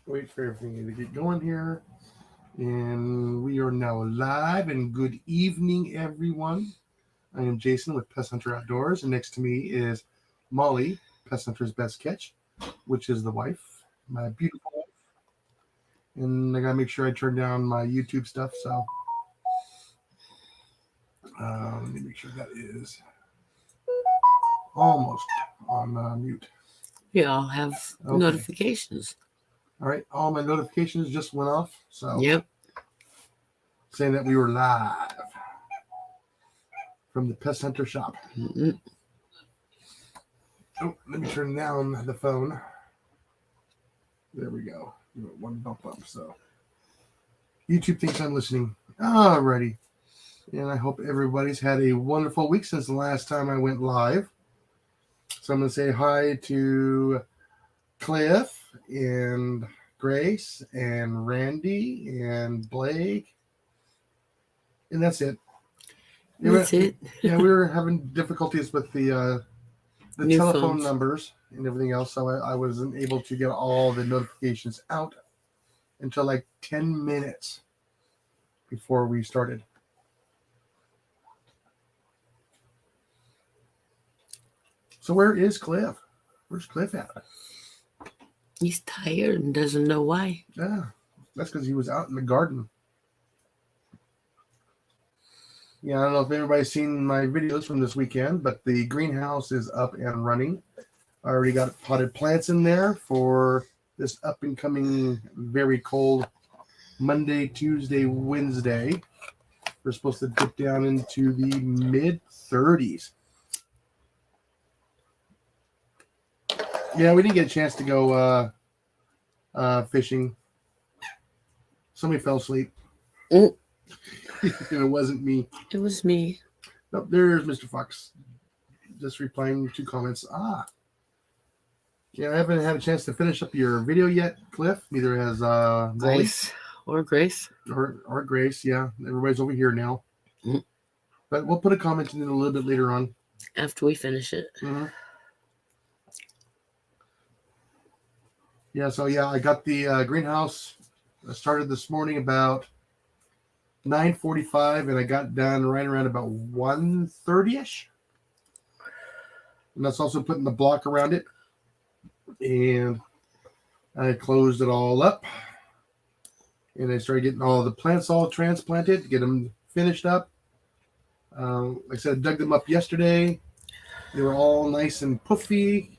Wait for everything to get going here. And we are now live. And good evening, everyone. I am Jason with Pest Hunter Outdoors, and next to me is Molly, Pest Hunter's Best Catch, which is the wife, my beautiful wife. And I gotta make sure I turn down my YouTube stuff. So let me make sure that is almost on mute. We all have Okay. notifications. All right. All my notifications just went off. So Yep. saying that we were live from the Pest Hunter shop. Mm-mm. Oh, let me turn down the phone. There we go. One bump up. So YouTube thinks I'm listening. Alrighty. And I hope everybody's had a wonderful week since the last time I went live. So I'm going to say hi to Cliff and Grace and Randy and Blake. And that's it. That's it. Yeah, we were having difficulties with the New telephone phones. numbers and everything else, so I wasn't able to get all the notifications out until like 10 minutes before we started. So where is Cliff? Where's Cliff at? He's tired and doesn't know why. Yeah, that's because he was out in the garden. Yeah, I don't know if everybody's seen my videos from this weekend, but the greenhouse is up and running. I already got potted plants in there for this up and coming very cold Monday, Tuesday, Wednesday. We're supposed to dip down into the mid 30s. Yeah, we didn't get a chance to go fishing. Somebody fell asleep. Mm. And it wasn't me. It was me. Nope, there's Mr. Fox. Just replying to comments. Yeah, I haven't had a chance to finish up your video yet, Cliff. Neither has Grace or Grace. or Grace. Yeah, everybody's over here now. Mm. But we'll put a comment in a little bit later on. After we finish it. Mm-hmm. Yeah, so yeah, I got the greenhouse. I started this morning about 9:45, and I got done right around about 1:30ish. And that's also putting the block around it. And I closed it all up. And I started getting all the plants all transplanted, get them finished up. Like I said, I dug them up yesterday. They were all nice and puffy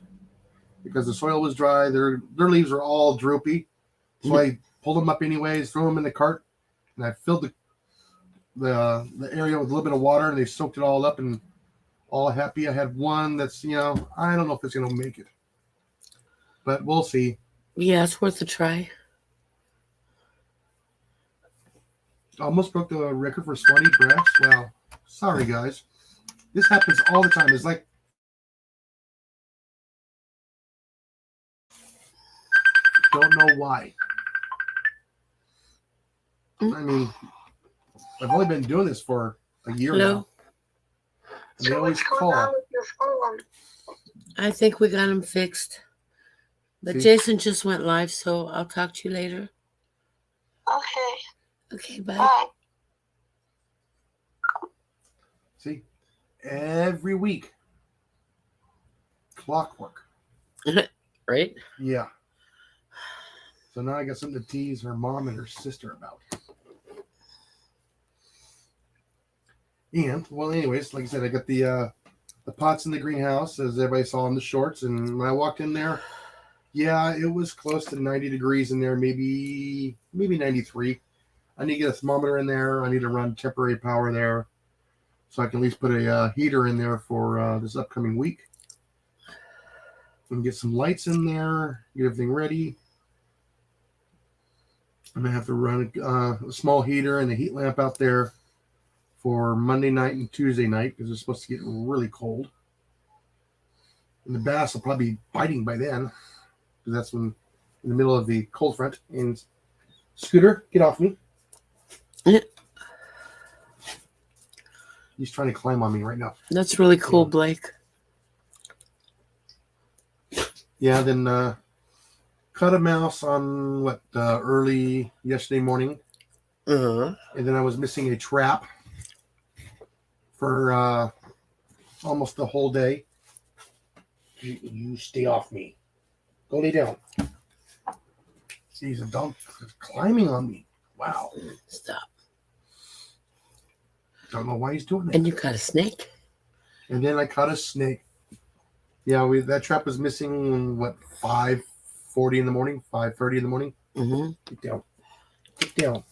because the soil was dry. Their leaves were all droopy. So I pulled them up anyways, threw them in the cart, and I filled the area with a little bit of water, and they soaked it all up and all happy. I had one that's, I don't know if it's going to make it. But we'll see. Yeah, it's worth a try. Almost broke the record for sweaty breaths. Wow. Sorry, guys. This happens all the time. It's like, don't know why. I mean, I've only been doing this for a year now. And they always call. I think we got him fixed. But See? Jason just went live, so I'll talk to you later. Okay. Okay, bye. Bye. See? Every week. Clockwork. Right? Yeah. So now I got something to tease her mom and her sister about. And, well, anyways, like I said, I got the pots in the greenhouse, as everybody saw in the shorts. And when I walked in there, yeah, it was close to 90 degrees in there, maybe 93. I need to get a thermometer in there. I need to run temporary power there so I can at least put a heater in there for this upcoming week. And get some lights in there, get everything ready. I'm going to have to run a small heater and a heat lamp out there for Monday night and Tuesday night because it's supposed to get really cold. And the bass will probably be biting by then because that's when in the middle of the cold front. And Scooter, get off me. He's trying to climb on me right now. That's really cool, Blake. Yeah, then caught a mouse on early yesterday morning, Uh-huh. and then I was missing a trap for almost the whole day. You stay off me. Go lay down. See, he's a dog climbing on me. Wow. Stop. Don't know why he's doing that. And you caught a snake? And then I caught a snake. Yeah, that trap was missing, 5:40 in the morning, 5:30 in the morning. Mm-hmm. Get down. Get down.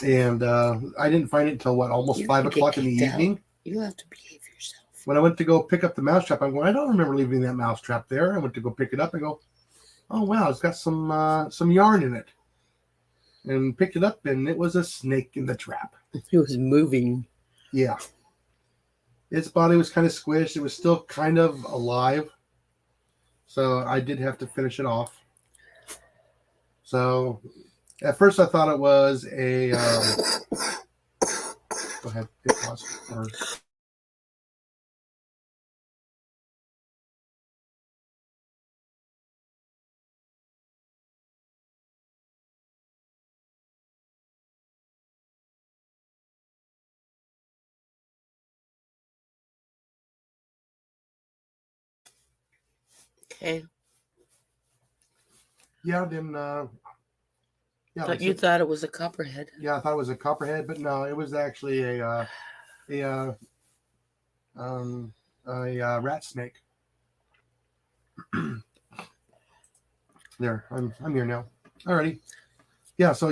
And I didn't find it until, almost You 5 can get o'clock in the kicked out. evening. You have to behave yourself. When I went to go pick up the mousetrap, I'm going, I don't remember leaving that mousetrap there. I went to go pick it up and go, oh, wow, it's got some yarn in it. And picked it up, and it was a snake in the trap. It was moving. Yeah. Its body was kind of squished. It was still kind of alive. So I did have to finish it off. So at first I thought it was a... go ahead. Hit pause. Okay. Yeah, then... But you thought it was a copperhead. Yeah, I thought it was a copperhead, but no, it was actually a rat snake. There, I'm here now. Alrighty. Yeah, so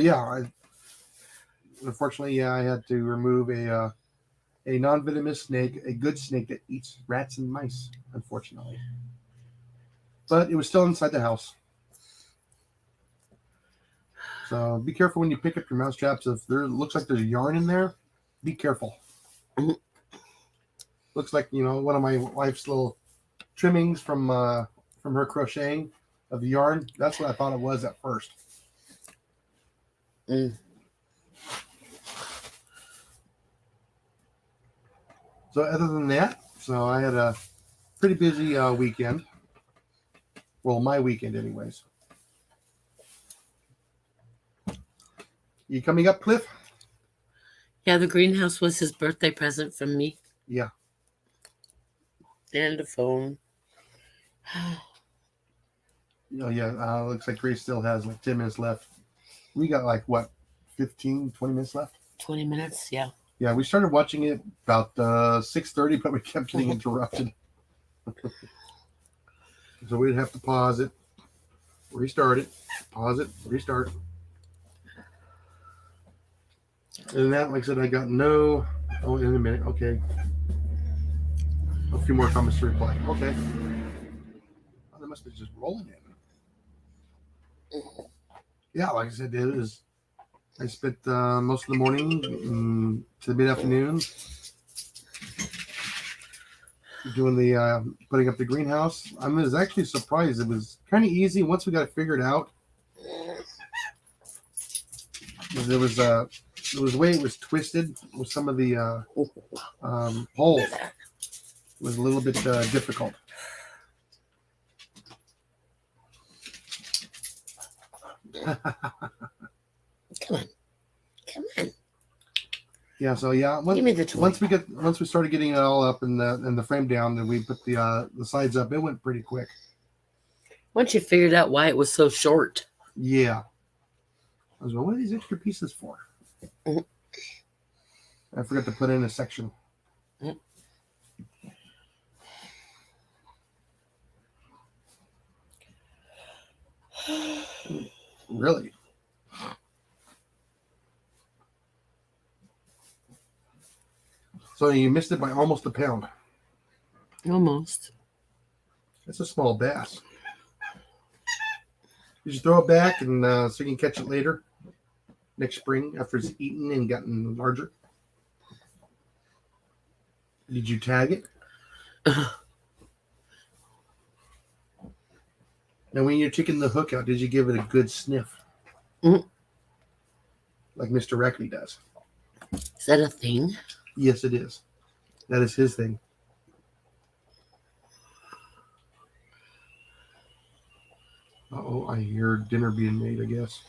unfortunately, I had to remove a non-venomous snake, a good snake that eats rats and mice, unfortunately. But it was still inside the house. So be careful when you pick up your mouse traps. If there looks like there's yarn in there, be careful. Mm-hmm. Looks like, one of my wife's little trimmings from her crocheting of the yarn. That's what I thought it was at first. Mm. So other than that, I had a pretty busy weekend. Well, my weekend anyways. You coming up, Cliff? Yeah, the greenhouse was his birthday present from me. Yeah. And a phone. Looks like Grace still has 10 minutes left. We got 15, 20 minutes left? 20 minutes, yeah. Yeah, we started watching it about 6:30, but we kept getting interrupted. So we'd have to pause it, restart it, pause it, restart. And that, like I said, I got no... Oh, in a minute. Okay. A few more comments to reply. Okay. Oh, they must be just rolling in. Yeah, like I said, I spent most of the morning to the mid-afternoon doing the putting up the greenhouse. I was actually surprised. It was kind of easy once we got it figured out. There was the way it was twisted with some of the holes. It was a little bit difficult. Come on. Yeah. So give me the toy. Once we started getting it all up and the frame down, then we put the sides up. It went pretty quick. Once you figured out why it was so short. Yeah. I was like, what are these extra pieces for? Mm-hmm. I forgot to put in a section. Mm-hmm. Really? So you missed it by almost a pound. Almost. That's a small bass. You should throw it back and so you can catch it later, next spring after it's eaten and gotten larger. Did you tag it? Now, when you're taking the hook out, did you give it a good sniff? Mm-hmm. Like Mr. Reckley does. Is that a thing? Yes, it is. That is his thing. Oh, I hear dinner being made, I guess.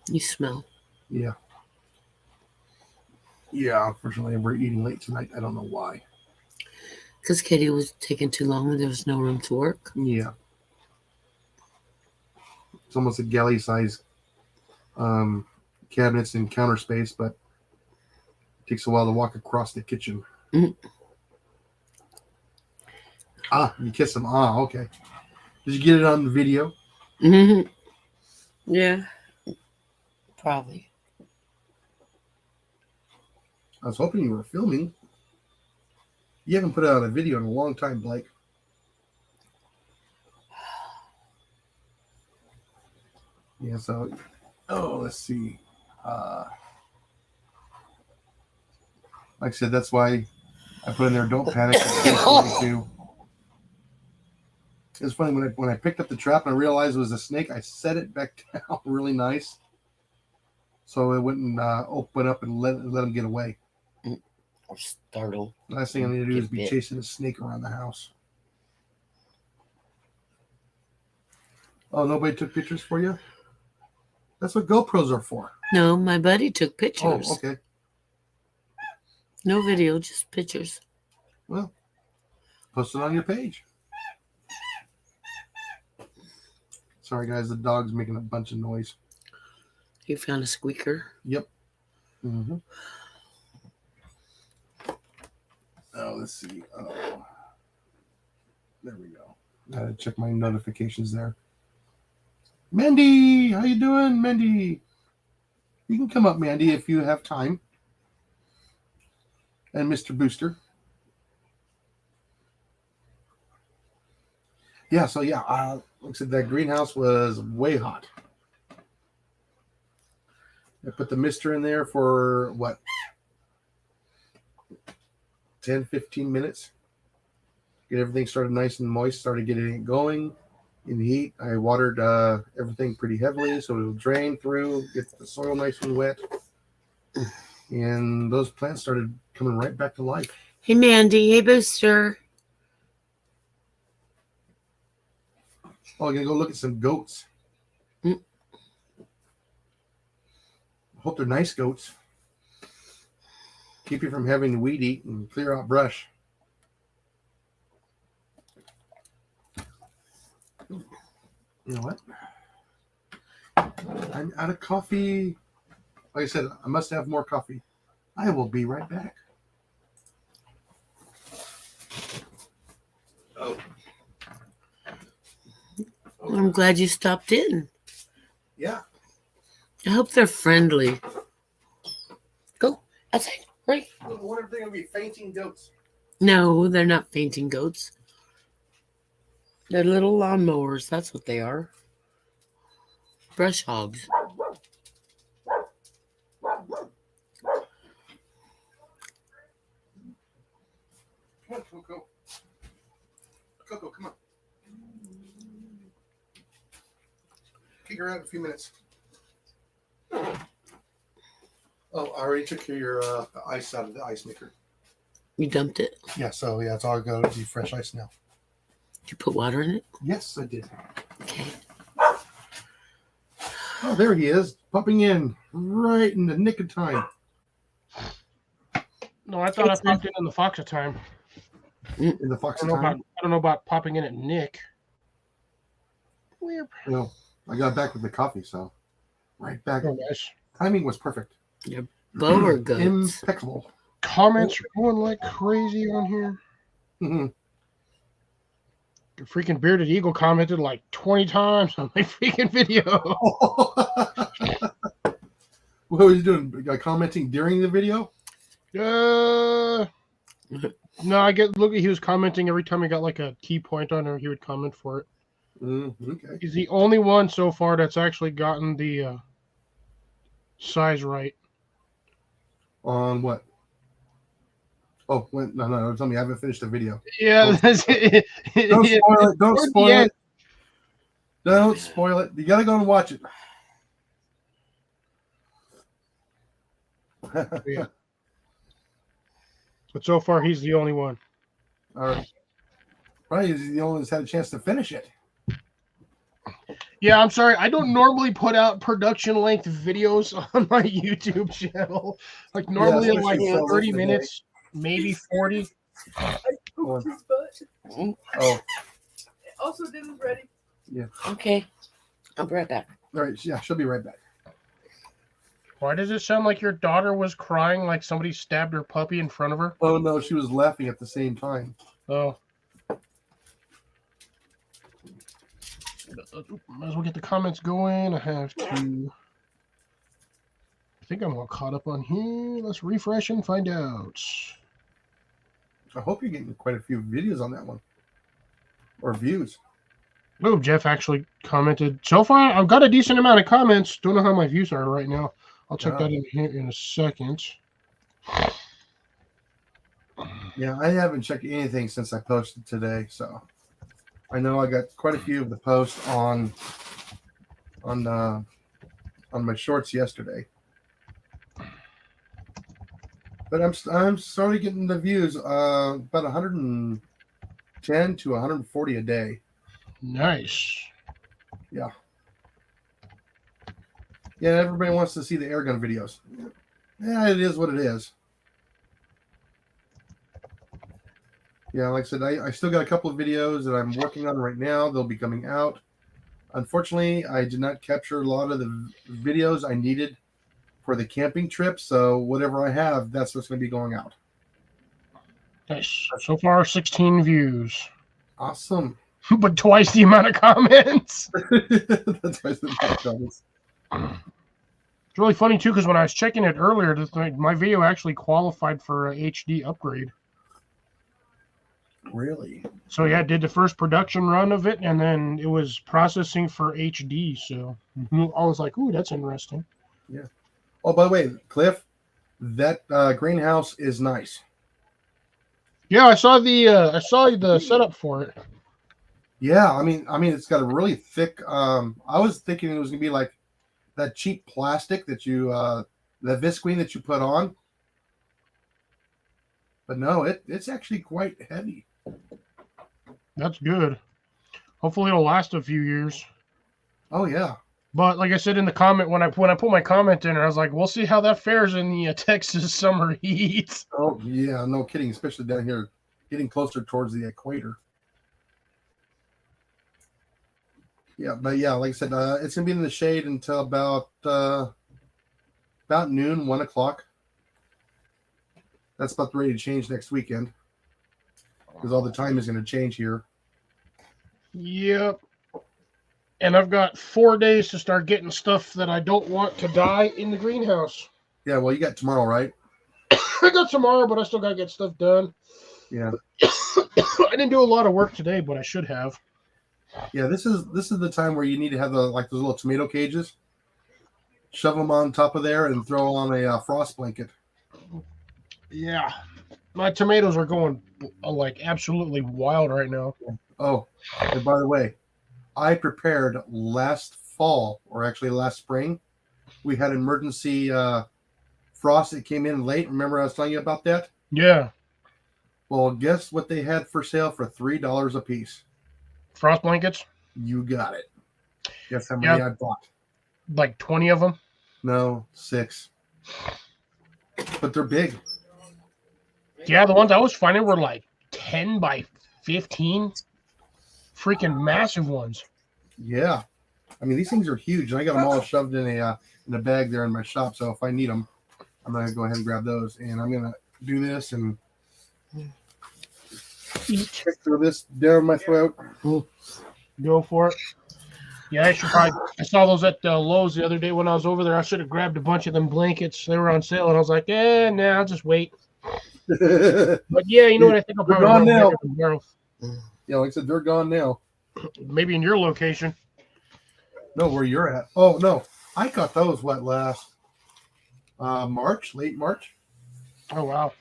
You smell. Yeah. Yeah, unfortunately, we're eating late tonight. I don't know why. Because Katie was taking too long and there was no room to work. Yeah. It's almost a galley size cabinets and counter space, but it takes a while to walk across the kitchen. Mm. Ah, you kissed him. Ah, okay. Did you get it on video? Mm-hmm. Yeah, probably. I was hoping you were filming. You haven't put out a video in a long time, Blake. Yeah, so, let's see. Like I said, that's why I put in there, don't panic. It's funny, when I picked up the trap and I realized it was a snake, I set it back down really nice. So it wouldn't open up and let him get away. Or startle. Last thing I need to do is be chasing a snake around the house. Oh, nobody took pictures for you? That's what GoPros are for. No, my buddy took pictures. Oh, okay. No video, just pictures. Well, post it on your page. Sorry, guys. The dog's making a bunch of noise. You found a squeaker? Yep. Mm-hmm. Oh, let's see. Oh, there we go. Gotta check my notifications there. Mandy, how you doing, Mandy? You can come up, Mandy, if you have time. And Mr. Booster. Yeah, so yeah, like I said, that greenhouse was way hot. I put the mister in there for, what, 10, 15 minutes. Get everything started nice and moist, started getting it going in the heat. I watered everything pretty heavily so it'll drain through, get the soil nice and wet. And those plants started coming right back to life. Hey, Mandy. Hey, Booster. Oh, I'm going to go look at some goats. Hope they're nice goats. Keep you from having weed eat and clear out brush. You know what? I'm out of coffee. Like I said, I must have more coffee. I will be right back. Oh. I'm glad you stopped in. Yeah. I hope they're friendly. Go outside. Hurry. I wonder if they're going to be fainting goats. No, they're not fainting goats. They're little lawnmowers. That's what they are. Brush hogs. Come on, Coco. Coco, come on. Kick her out in a few minutes. Oh, I already took your ice out of the ice maker. You dumped it? Yeah, so yeah, it's all going to be fresh ice now. Did you put water in it? Yes, I did. Okay. Oh, there he is, popping in right in the nick of time. No, I thought I popped in the Foxa time. In the Fox I time. don't know about popping in at Nick. You know, I got back with the coffee, so right back. Oh, nice. Timing was perfect. Your bower goats. Impeccable. Comments are going like crazy on here. Mhm. The freaking Bearded Eagle commented like 20 times on my freaking video. What was he doing? Commenting during the video? No, he was commenting every time he got like a key point on her, he would comment for it. Okay. He's the only one so far that's actually gotten the size right. On what? Oh, no. Tell me, I haven't finished the video. Yeah, that's it. Don't spoil it. Don't spoil it. Don't spoil it. You gotta go and watch it. Yeah. But so far, he's the only one. All right. Probably he's the only one that's had a chance to finish it. Yeah, I'm sorry. I don't normally put out production length videos on my YouTube channel. Like normally they're like especially so late 30 in the day. minutes, maybe 40. I pooped his butt. Oh, Also, dinner's ready. Okay. I'll be right back. all right. Yeah, she'll be right back. Why does it sound like your daughter was crying like somebody stabbed her puppy in front of her? Oh no, she was laughing at the same time. Oh. Might as well get the comments going. I have to. I think I'm all caught up on here. Let's refresh and find out. I hope you're getting quite a few videos on that one, or views. Oh, Jeff actually commented. So far, I've got a decent amount of comments. Don't know how my views are right now. I'll check that in here in a second. Yeah, I haven't checked anything since I posted today, so I know I got quite a few of the posts on my shorts yesterday. But I'm slowly getting the views, about 110 to 140 a day. Nice. Yeah, everybody wants to see the airgun videos. Yeah, it is what it is. Yeah, like I said, I still got a couple of videos that I'm working on right now. They'll be coming out. Unfortunately, I did not capture a lot of the videos I needed for the camping trip. So whatever I have, that's what's going to be going out. Nice. So far, 16 views. Awesome. But twice the amount of comments. That's why I said that, Thomas. It's really funny, too, because when I was checking it earlier, my video actually qualified for a HD upgrade. Really? So, yeah, I did the first production run of it, and then it was processing for HD. So I was like, ooh, that's interesting. Yeah. Oh, by the way, Cliff, that greenhouse is nice. Yeah, I saw the setup for it. Yeah, I mean, it's got a really thick. I was thinking it was gonna be like that cheap plastic that you, the visqueen that you put on, but no, it's actually quite heavy. That's good. Hopefully, it'll last a few years. Oh yeah. But like I said in the comment, when I put my comment in, I was like, we'll see how that fares in the Texas summer heat. Oh yeah, no kidding. Especially down here, getting closer towards the equator. Yeah, but yeah, like I said, it's gonna be in the shade until about noon, 1 o'clock. That's about ready to change next weekend because all the time is going to change here. Yep. And I've got 4 days to start getting stuff that I don't want to die in the greenhouse. Yeah, well, you got tomorrow, right? I got tomorrow, but I still got to get stuff done. Yeah. I didn't do a lot of work today, but I should have. Yeah, this is the time where you need to have those little tomato cages. Shove them on top of there and throw on a frost blanket. Yeah. My tomatoes are going like absolutely wild right now. Oh, and by the way, I prepared last fall, or actually last spring. We had emergency frost that came in late. Remember I was telling you about that? Yeah. Well, guess what they had for sale for $3 a piece? Frost blankets? You got it. Guess how many I bought? Like 20 of them? No, 6. But they're big. Yeah, the ones I was finding were like 10 by 15. Freaking massive ones. Yeah. I mean, these things are huge. And I got them all shoved in a bag there in my shop. So if I need them, I'm going to go ahead and grab those. And I'm going to do this and throw this down my throat. Go for it. Yeah, I saw those at Lowe's the other day when I was over there. I should have grabbed a bunch of them blankets. They were on sale, and I was like, nah, I'll just wait. But yeah, you know what? I think I'll They're probably gone now. tomorrow. Yeah, like I said, they're gone now. Maybe in your location. No, where you're at. Oh, no. I got those, last March, late March. Oh, wow.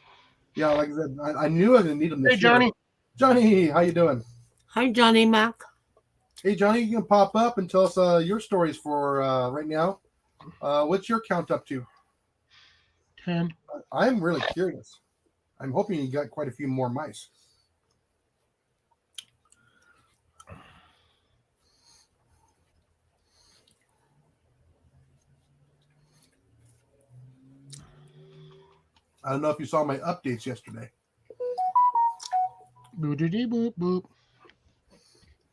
Yeah, like I said, I knew I was going to need them this Hey, Johnny. year. Johnny, how you doing? Hi, Johnny Mac. Hey, Johnny, you can pop up and tell us your stories for right now. What's your count up to? 10. I'm really curious. I'm hoping you got quite a few more mice. I don't know if you saw my updates yesterday. Boo-doo-dee boop boop.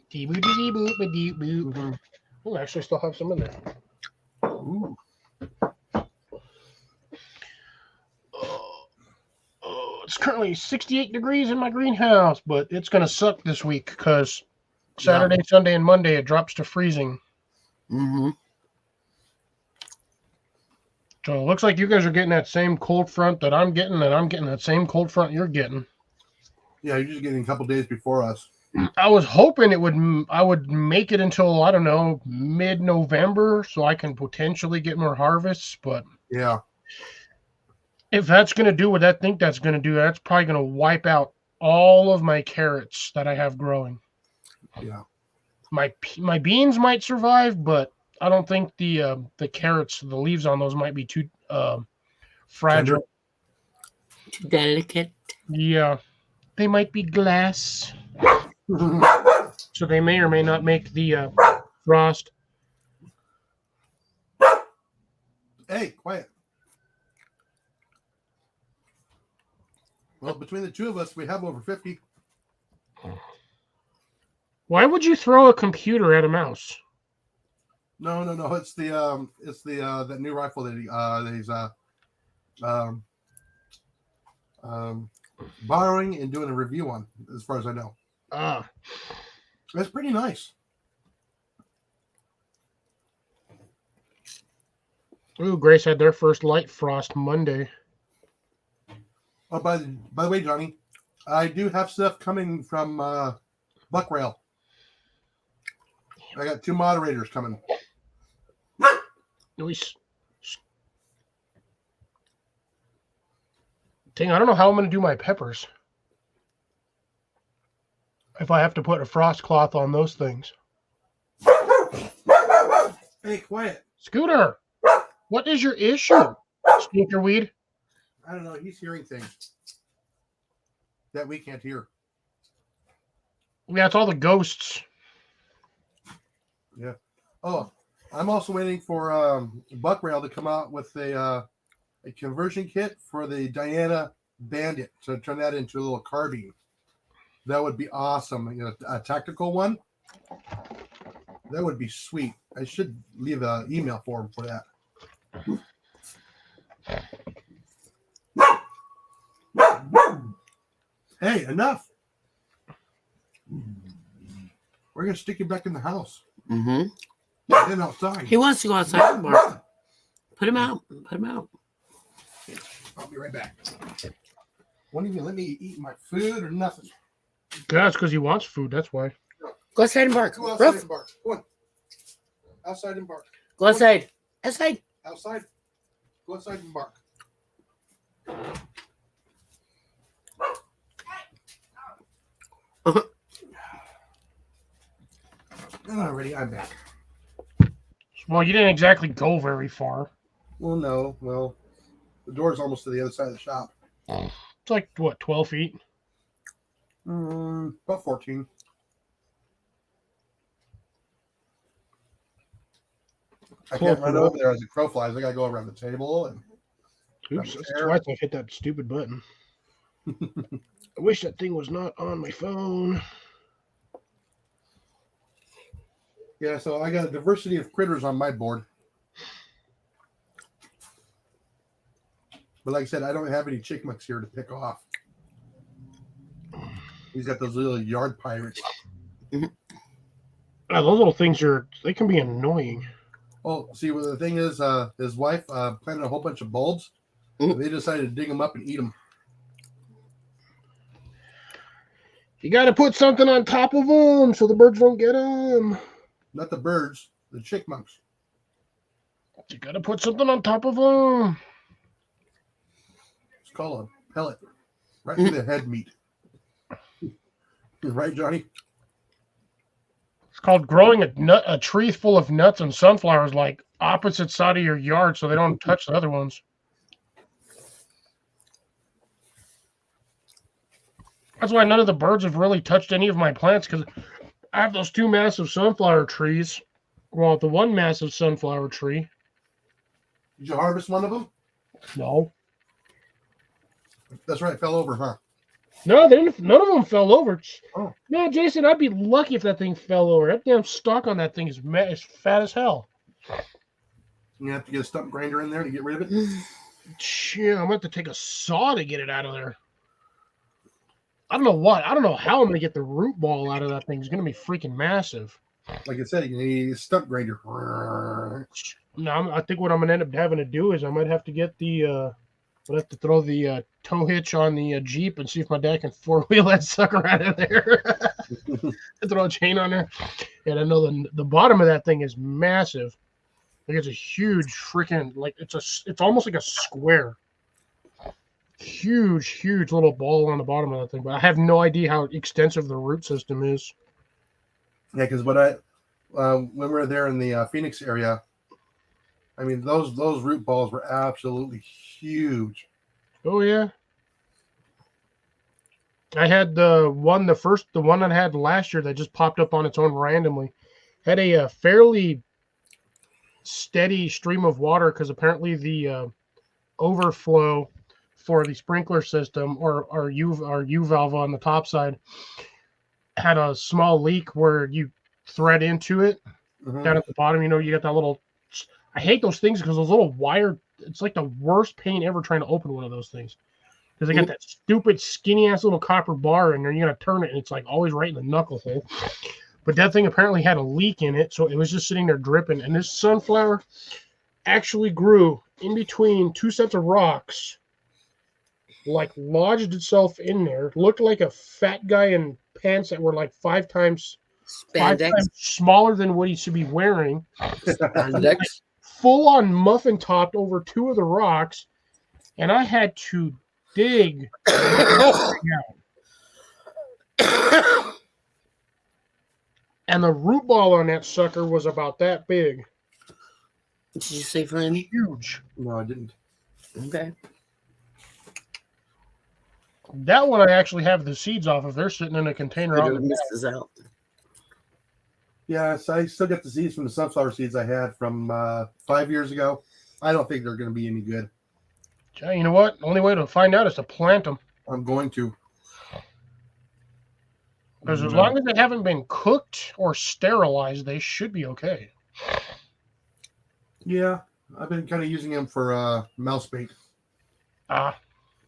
Dee-boo-dee boop ba dee boop. Oh, I actually still have some in there. Ooh. It's currently 68 degrees in my greenhouse, but it's going to suck this week because Saturday, Sunday, and Monday it drops to freezing. Mm-hmm. So it looks like you guys are getting that same cold front that I'm getting, and I'm getting that same cold front you're getting. Yeah, you're just getting a couple days before us. I was hoping I would make it until, I don't know, mid-November so I can potentially get more harvests, but Yeah. if that's going to do what I think that's going to do, that's probably going to wipe out all of my carrots that I have growing. Yeah. My beans might survive, but I don't think the carrots, the leaves on those might be too fragile. Too delicate. Yeah, they might be glass, so they may or may not make the frost. Hey, quiet. Well, between the two of us, we have over 50. Why would you throw a computer at a mouse? No. It's that new rifle that he's borrowing and doing a review on, as far as I know. It's pretty nice. Ooh, Grace had their first light frost Monday. Oh, by the way, Johnny, I do have stuff coming from Buckrail. I got 2 moderators coming. Dang, I don't know how I'm going to do my peppers. If I have to put a frost cloth on those things. Hey, quiet. Scooter, what is your issue, Stinkerweed? I don't know. He's hearing things that we can't hear. Yeah, it's all the ghosts. Yeah. Oh, I'm also waiting for Buckrail to come out with a conversion kit for the Diana Bandit to turn that into a little carbine. That would be awesome. You know, a tactical one. That would be sweet. I should leave an email for him for that. Hey, enough. We're going to stick you back in the house. Mm-hmm. Then outside. He wants to go outside more. Put him out. Put him out. I'll be right back. Won't even let me eat my food or nothing. That's because he wants food. That's why. Go outside and bark. Go outside Ruff. and bark. Go on. Outside and bark. Go outside. Outside. Outside. Go outside and bark. Alrighty, I'm back. Well, you didn't exactly go very far. Well, no. Well, the door's almost to the other side of the shop. It's like, what, 12 feet? About 14. I can't run over there as a crow flies. I gotta go around the table and. Oops, that's twice I hit that stupid button. I wish that thing was not on my phone. Yeah, so I got a diversity of critters on my board. But like I said, I don't have any chickmucks here to pick off. He's got those little yard pirates. Those little things they can be annoying. Oh, see, well, the thing is, his wife planted a whole bunch of bulbs. And they decided to dig them up and eat them. You got to put something on top of them so the birds don't get them. Not the birds, the chickmunks. You got to put something on top of them. It's called a pellet. Right through the head meat. Right, Johnny? It's called growing a tree full of nuts and sunflowers like opposite side of your yard so they don't touch the other ones. That's why none of the birds have really touched any of my plants, because I have those 2 massive sunflower trees. Well, the one massive sunflower tree. Did you harvest one of them? No. That's right. It fell over, huh? No, they didn't, none of them fell over. Oh. Man, Jason, I'd be lucky if that thing fell over. That damn stalk on that thing is fat as hell. You have to get a stump grinder in there to get rid of it. Shit, I'm going to have to take a saw to get it out of there. I don't know what. I don't know how I'm going to get the root ball out of that thing. It's going to be freaking massive. Like I said, you need a stump grinder. No, I think what I'm going to end up having to do is I might have to get the I'd have to throw the tow hitch on the Jeep and see if my dad can four-wheel that sucker out of there. Throw a chain on there. And I know the bottom of that thing is massive. Like it's a huge freaking, like it's almost like a square. Huge little ball on the bottom of that thing. But I have no idea how extensive the root system is. Yeah, because when we were there in the Phoenix area, I mean those root balls were absolutely huge. Oh yeah. I had the one that I had last year that just popped up on its own randomly. Had a fairly steady stream of water because apparently the overflow for the sprinkler system or our U valve on the top side had a small leak where you thread into it down at the bottom. You know, you got that little. I hate those things because those little wire. It's like the worst pain ever trying to open one of those things. Because they got that stupid skinny ass little copper bar in there. You're gonna turn it, and it's like always right in the knuckle hole. But that thing apparently had a leak in it, so it was just sitting there dripping. And this sunflower actually grew in between two sets of rocks, like lodged itself in there. Looked like a fat guy in pants that were like five times smaller than what he should be wearing. Spandex. Full on muffin topped over two of the rocks, and I had to dig out. And the root ball on that sucker was about that big. Did you say friend? Huge. No, I didn't. Okay. That one I actually have the seeds off of. They're sitting in a container. We're Out gonna miss this out. Yeah, so I still got the seeds from the sunflower seeds I had from 5 years ago. I don't think they're going to be any good. You know what? The only way to find out is to plant them. I'm going to. Because as long as they haven't been cooked or sterilized, they should be okay. Yeah, I've been kind of using them for mouse bait. Ah.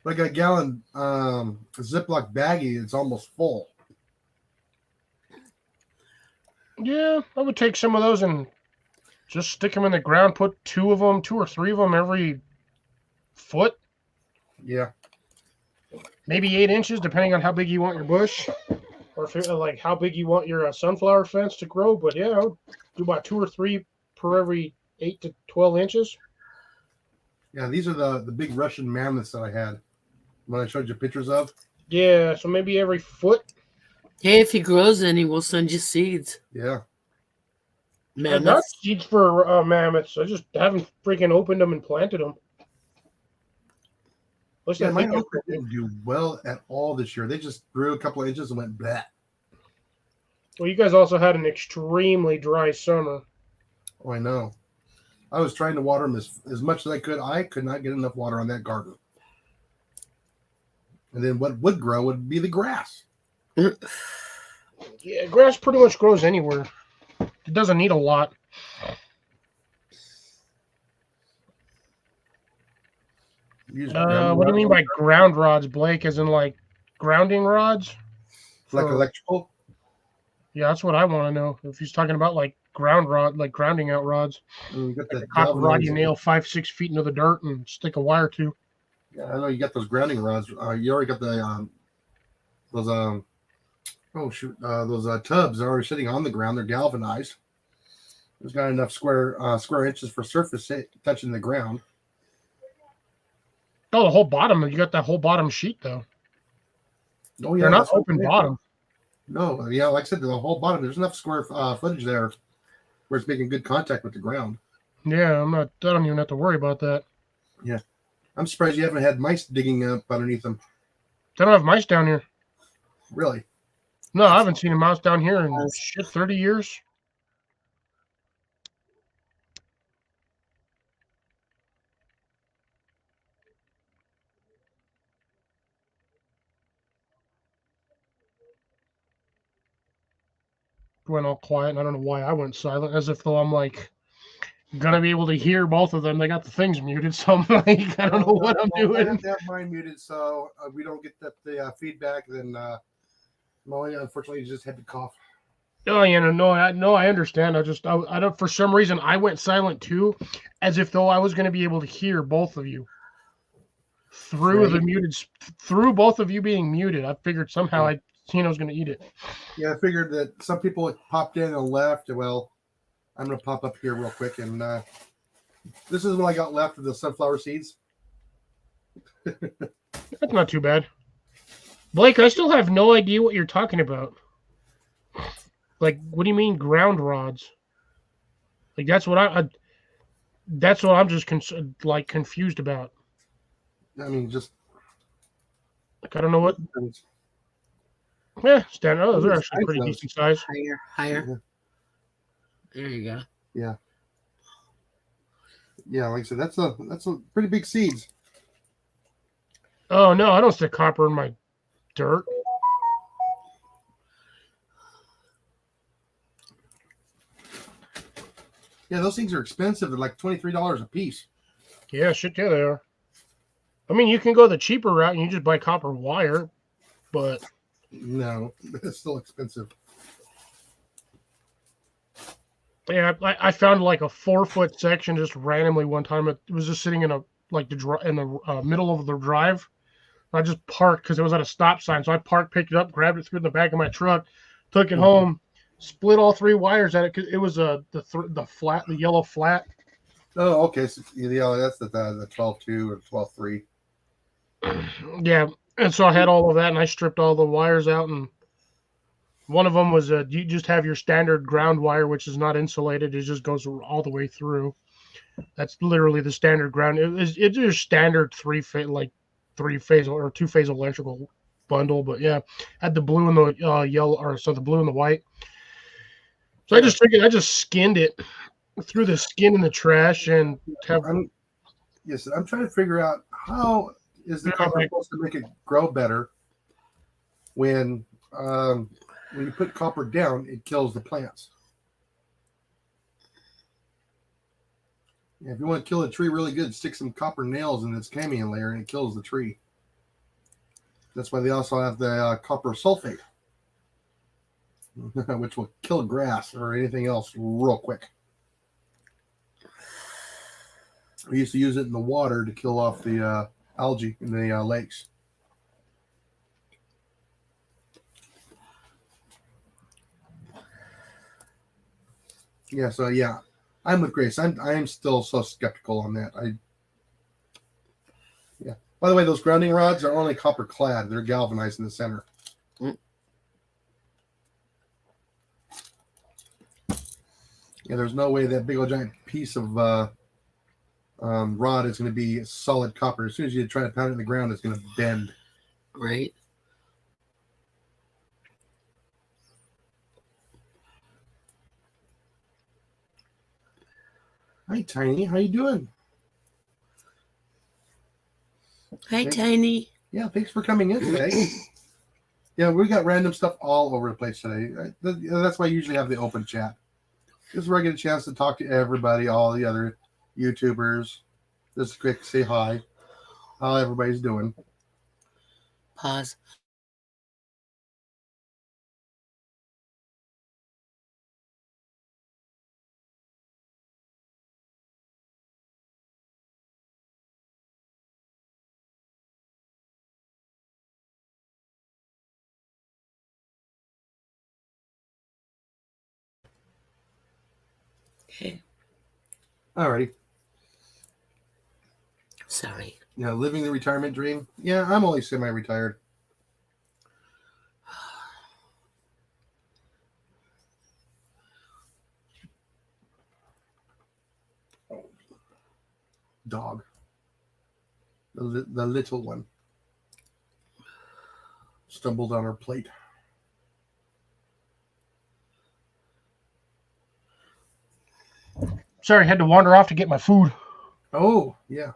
Like a gallon Ziploc baggie, it's almost full. Yeah, I would take some of those and just stick them in the ground. Put two or three of them every foot. Yeah. Maybe 8 inches, depending on how big you want your bush. Or if like how big you want your sunflower fence to grow. But yeah, I would do about 2 or 3 per every 8 to 12 inches. Yeah, these are the big Russian mammoths that I had when I showed you pictures of. Yeah, so maybe every foot. Hey, if he grows any, we'll send you seeds. Yeah. I got Mammoths. seeds for mammoths. I just haven't freaking opened them and planted them. Yeah, my okra didn't do well at all this year. They just grew a couple of inches and went blah. Well, you guys also had an extremely dry summer. Oh, I know. I was trying to water them as much as I could. I could not get enough water on that garden. And then what would grow would be the grass. Yeah, grass pretty much grows anywhere. It doesn't need a lot. What do you mean by ground rods, Blake? As in like grounding rods? Like electrical? Yeah, that's what I want to know. If he's talking about like ground rod, like grounding out rods. You got Like the copper rod you nail 5-6 feet into the dirt and stick a wire to. Yeah, I know you got those grounding rods. You already got the those tubs are already sitting on the ground. They're galvanized. There's got enough square inches for surface touching the ground. Oh, the whole bottom. You got that whole bottom sheet though. Oh yeah, they're not open bottom. No, yeah, like I said, the whole bottom. There's enough square footage there where it's making good contact with the ground. Yeah, I don't even have to worry about that. Yeah, I'm surprised you haven't had mice digging up underneath them. They don't have mice down here. Really? No, I haven't seen a mouse down here in 30 years. went all quiet, and I don't know why I went silent, as if though I'm like gonna be able to hear both of them. They got the things muted, so I'm like, I don't know what I'm I doing. have to have mine muted so we don't get the feedback. Then Molly, unfortunately, just had to cough. Oh yeah, no, I understand. I don't. For some reason, I went silent too, as if though I was gonna be able to hear both of you through the Right. muted, through both of you being muted. I figured somehow Tino was gonna eat it. Yeah, I figured that some people had popped in and left. Well, I'm gonna pop up here real quick, and this is what I got left of the sunflower seeds. That's not too bad. Blake, I still have no idea what you're talking about. Like, what do you mean ground rods? Like that's what that's what I'm just confused about. I mean, just Like I don't know what. Yeah, stand. Oh, those are actually I pretty suppose. decent size. Higher. There you go. Yeah, like I said, that's a pretty big seeds. Oh no, I don't stick copper in my dirt. Yeah, those things are expensive. They're like $23 a piece. Yeah, shit, yeah, they are. I mean, you can go the cheaper route and you just buy copper wire, but No, it's still expensive. yeah, I found like a 4-foot section just randomly one time. It was just sitting in the middle of the drive. I just parked because it was at a stop sign. So I parked, picked it up, grabbed it, threw it in the back of my truck, took it home, split all 3 wires at it because it was the yellow flat. Oh, okay. So, yeah, that's the 12.2 or 12.3. Yeah, and so I had all of that, and I stripped all the wires out, and one of them was you just have your standard ground wire, which is not insulated. It just goes all the way through. That's literally the standard ground. It's your standard 3-phase or 2-phase electrical bundle. But yeah, had the blue and the yellow, or so the blue and the white. So I just took it. I just skinned it, threw the skin in the trash, and I'm trying to figure out how is the copper supposed to make it grow better when you put copper down, it kills the plants. Yeah, if you want to kill a tree really good, stick some copper nails in its cambium layer and it kills the tree. That's why they also have the copper sulfate, which will kill grass or anything else real quick. We used to use it in the water to kill off the algae in the lakes. Yeah, so yeah, I'm with Grace. I am still so skeptical on that. Yeah. By the way, those grounding rods are only copper clad. They're galvanized in the center. Yeah, there's no way that big old giant piece of rod is going to be solid copper. As soon as you try to pound it in the ground, it's going to bend. Right. Hi, Tiny. How you doing? Hi, Okay. Tiny. Yeah, thanks for coming in today. Yeah, we got random stuff all over the place today. That's why I usually have the open chat. This is where I get a chance to talk to everybody, all the other YouTubers. Just quick say hi. How everybody's doing. Pause. Okay. Alrighty. Sorry. Yeah, living the retirement dream. Yeah, I'm only semi-retired. Dog. The little one stumbled on her plate. sorry, I had to wander off to get my food. Oh, yeah.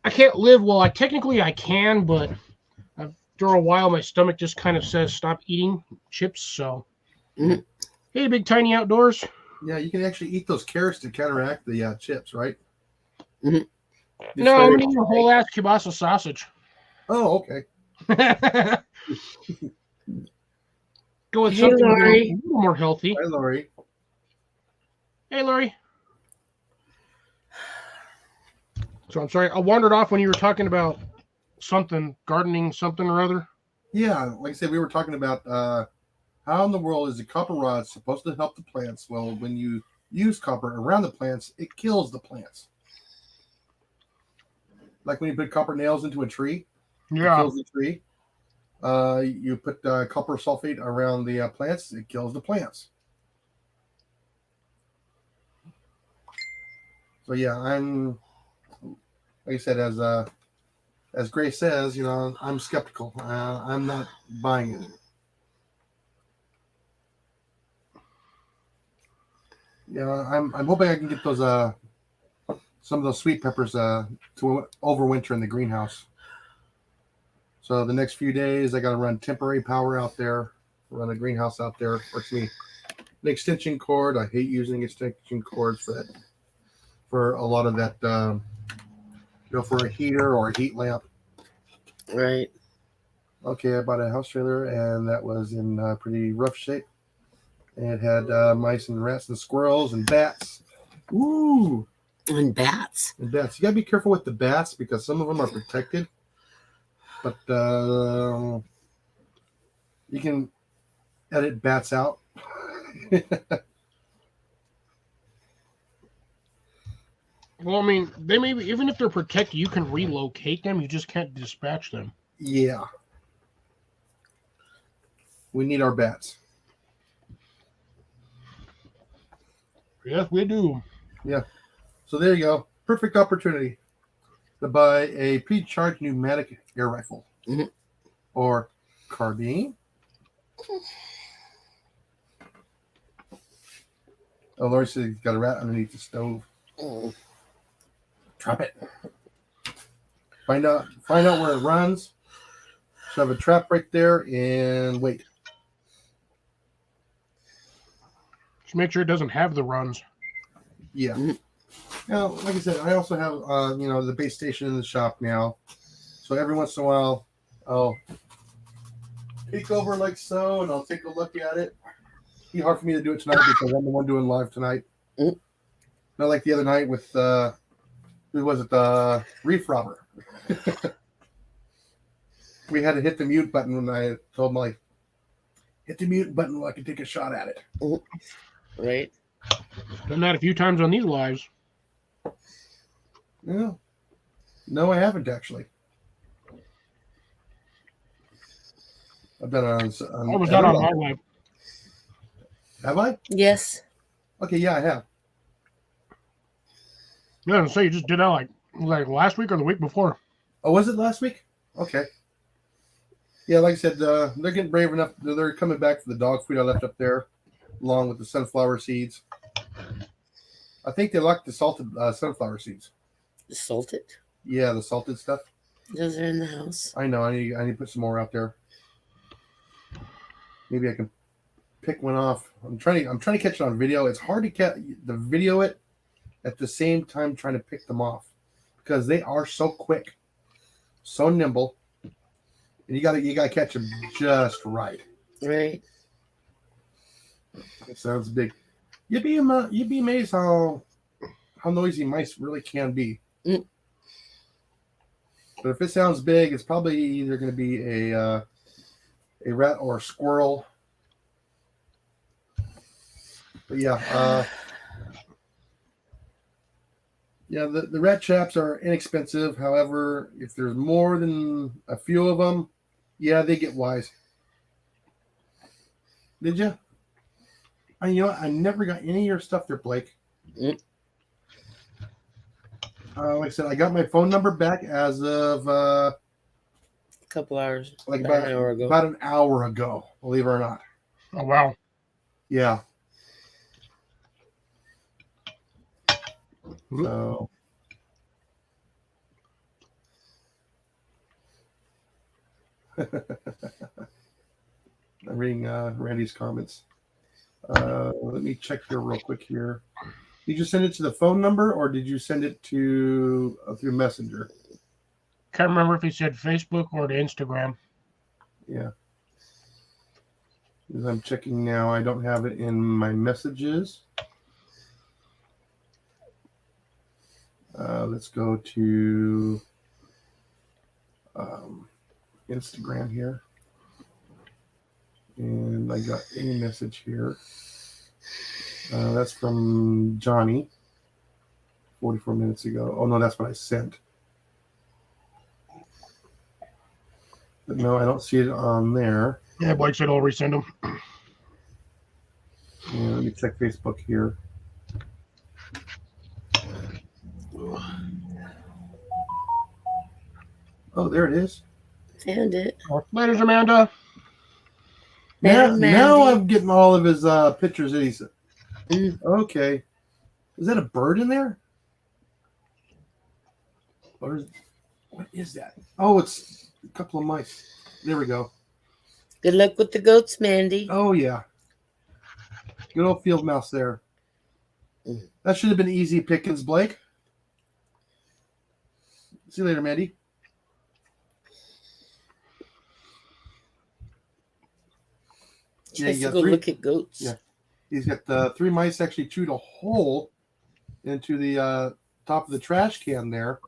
I can't live. Well, technically I can, but I've after a while, my stomach just kind of says stop eating chips. So, Mhm. hey, big tiny outdoors. Yeah, you can actually eat those carrots to counteract the chips, right? Mhm. You No, try I'm to- gonna eat a whole ass kielbasa sausage. Oh, okay. Go with Hey, something a Lori. little more healthy. Hi, Lori. Hey, Lori. So I'm sorry, I wandered off when you were talking about something, gardening, something or other. Yeah, like I said, we were talking about how in the world is the copper rod supposed to help the plants? Well, when you use copper around the plants, it kills the plants. Like when you put copper nails into a tree, it Yeah. kills the tree. You put copper sulfate around the plants, it kills the plants. So yeah, I'm like I said, as Grace says, you know, I'm skeptical. I'm not buying it. Yeah, I'm hoping I can get those some of those sweet peppers to overwinter in the greenhouse. So the next few days, I got to run temporary power out there, run a greenhouse out there. Works me an extension cord. I hate using extension cords for that, for a lot of that, you know, for a heater or a heat lamp. Right. Okay, I bought a house trailer, and that was in pretty rough shape. And it had mice and rats and squirrels and bats. Ooh, And bats. and bats. You gotta be careful with the bats because some of them are protected, but you can edit bats out. Well, I mean, they may be, even if they're protected, you can relocate them. You just can't dispatch them. Yeah, we need our bats. Yes, we do. So there you go. Perfect opportunity to buy a pre-charged pneumatic air rifle Mhm. or carbine. Oh, Lori said he's got a rat underneath the stove. Oh. Trap it. Find out where it runs. Shove a trap right there and wait. Just make sure it doesn't have the runs. Yeah. Mhm. Now, like I said, I also have you know, the base station in the shop now. So every once in a while, I'll peek over like so, and I'll take a look at it. It'd be hard for me to do it tonight because I'm the one doing live tonight. Mhm. Not like the other night with who was it? Reef Robber. We had to hit the mute button when I told him, like, hit the mute button so I can take a shot at it. Right. Done that a few times on these lives. Yeah. No, I haven't actually. I've done it on I was not other on my levels. live. Have I? Yes. Okay, yeah, I have. Yeah, so you just did that like last week or the week before. Oh, was it last week? Okay. Yeah, like I said, they're getting brave enough. They're coming back for the dog food I left up there, along with the sunflower seeds. I think they like the salted sunflower seeds. Salted. Yeah, the salted stuff. Those are in the house. I know. I need to put some more out there. Maybe I can pick one off. I'm trying to catch it on video. It's hard to catch the video it at the same time trying to pick them off because they are so quick, so nimble, and you gotta catch them just right. Right. It sounds big. You'd be amazed how noisy mice really can be. Mm. But if it sounds big, it's probably either going to be a rat or a squirrel. But yeah, yeah, the rat traps are inexpensive. However, if there's more than a few of them, yeah, they get wise. Did you? You know what? I never got any of your stuff there, Blake. Mm. Like I said, I got my phone number back as of A couple hours. like about an hour ago. about an hour ago. Believe it or not. Oh wow. Yeah. So. I'm reading Randy's comments. Let me check here real quick here. Did you send it to the phone number or did you send it to through Messenger? Can't remember if he said Facebook or to Instagram. Yeah. As I'm checking now, I don't have it in my messages. Let's go to Instagram here. And I got a message here. That's from Johnny 44 minutes ago. Oh, no, that's what I sent. But no, I don't see it on there. Yeah, Blake said I'll resend them. Yeah, let me check Facebook here. Oh, there it is. Found it. Later, Amanda. Now Mandy. I'm getting all of his pictures that he said. Okay. Is that a bird in there? Or what is that? Oh, it's a couple of mice. There we go. Good luck with the goats, Mandy. Oh, yeah. Good old field mouse there. That should have been easy pickings, Blake. See you later, Mandy. She Yeah, has you to got go three. look at goats. Yeah. He's got 3 mice actually chewed a hole into the top of the trash can there.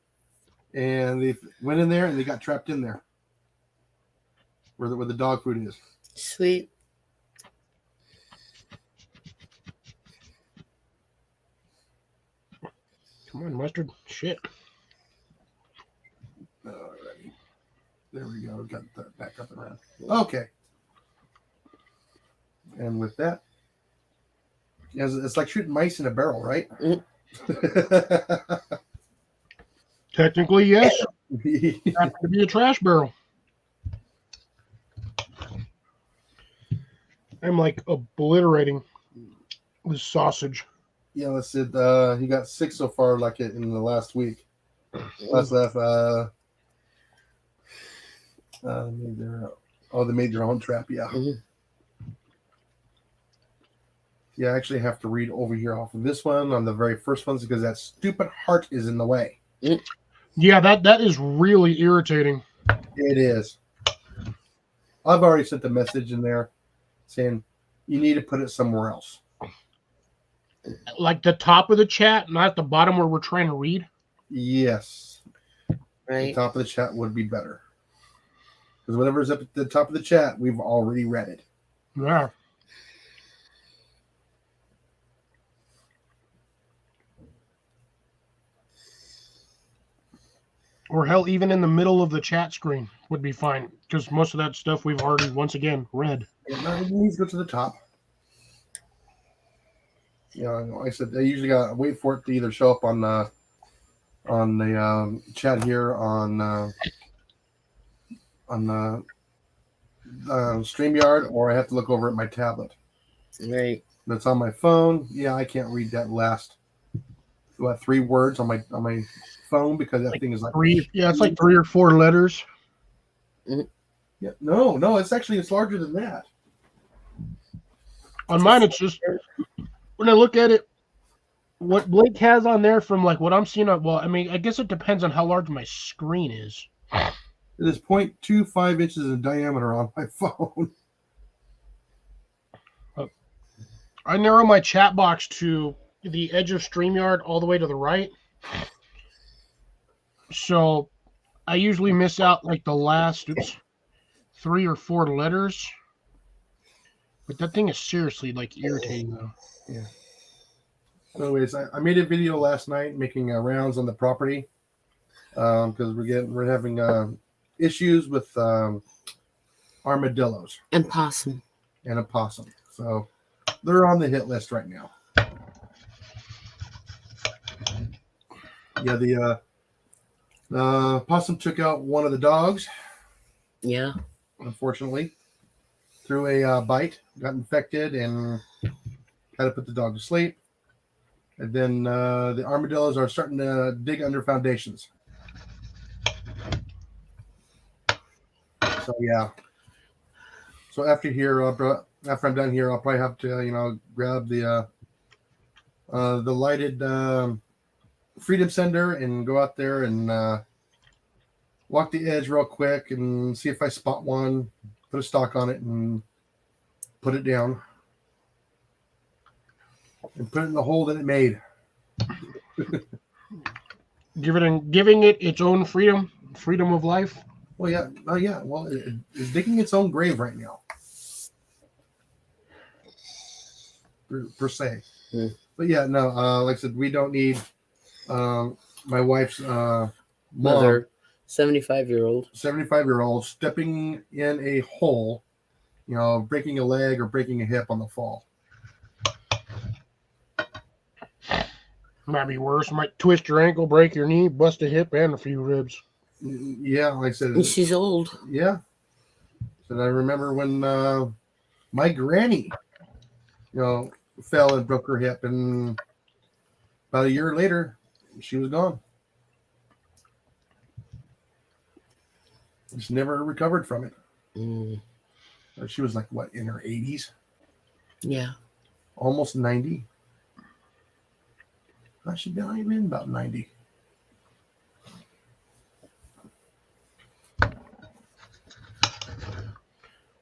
And they went in there and they got trapped in there where the dog food is. Sweet. Come on, mustard. Shit. Alrighty. There we go. Got that back up and around. Okay. And with that, yeah, it's like shooting mice in a barrel, right? Technically, yes. Happens to be a trash barrel. I'm like obliterating this sausage. Yeah, let's see. He got 6 so far, like it in the last week. They made their own trap. Yeah. Mhm. Yeah, I actually have to read over here off of this one on the very first ones because that stupid heart is in the way. Yeah, that is really irritating. It is. I've already sent a message in there saying you need to put it somewhere else. Like the top of the chat, not the bottom where we're trying to read. Yes. The Right. top of the chat would be better. Because whatever's up at the top of the chat, we've already read it. Yeah. Or hell, even in the middle of the chat screen would be fine. Because most of that stuff we've already, once again, read. Yeah, no, it needs to go to the top. Yeah, like I said, I usually gotta wait for it to either show up on the chat here on StreamYard, or I have to look over at my tablet. Right. That's on my phone. Yeah, I can't read that last 3 words on my phone because that thing is like It's like 3 or 4 letters. Yeah, no, it's larger than that. On mine, it's just when I look at it, what Blake has on there from like what I'm seeing on. Well, I mean, I guess it depends on how large my screen is. It is 0.25 inches in diameter on my phone. I narrow my chat box to the edge of StreamYard all the way to the right. So I usually miss out like the last 3 or 4 letters. But that thing is seriously like irritating though. Yeah. Anyways, I made a video last night making rounds on the property because we're having issues with armadillos And possum. and a possum. So they're on the hit list right now. Yeah, the possum took out one of the dogs, Yeah. unfortunately, through a bite, got infected, and had to put the dog to sleep. And then the armadillos are starting to dig under foundations. So yeah. So after here, after I'm done here, I'll probably have to grab the lighted Freedom Sender and go out there and walk the edge real quick and see if I spot one, put a stock on it and put it down and put it in the hole that it made. Giving it its own freedom of life. Well, yeah. Yeah. Well, it's digging its own grave right now. Per se. Hmm. But yeah, no, like I said, we don't need my wife's Mother, mother, 75-year-old. 75-year-old, stepping in a hole, breaking a leg or breaking a hip on the fall. Might be worse. Might twist your ankle, break your knee, bust a hip, and a few ribs. Yeah, like I said, And she's old. yeah. And I remember when my granny, fell and broke her hip, and about a year later, she was gone. Just never recovered from it. Mm, She was like, what, in her 80s? yeah. Almost 90. She'd been about 90.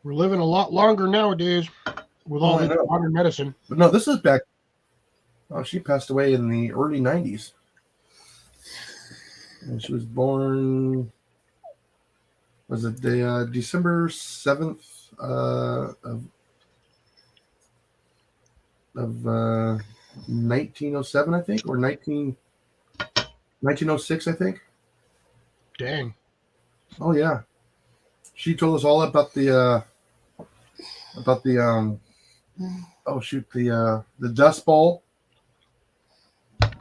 We're living a lot longer nowadays with all I the know. modern medicine. But no, this is back. Oh, she passed away in the early 90s. And she was born, was it the December 7th of 1907, I think, or 1906, I think. Dang. Oh yeah, she told us all about the the Dust Bowl, and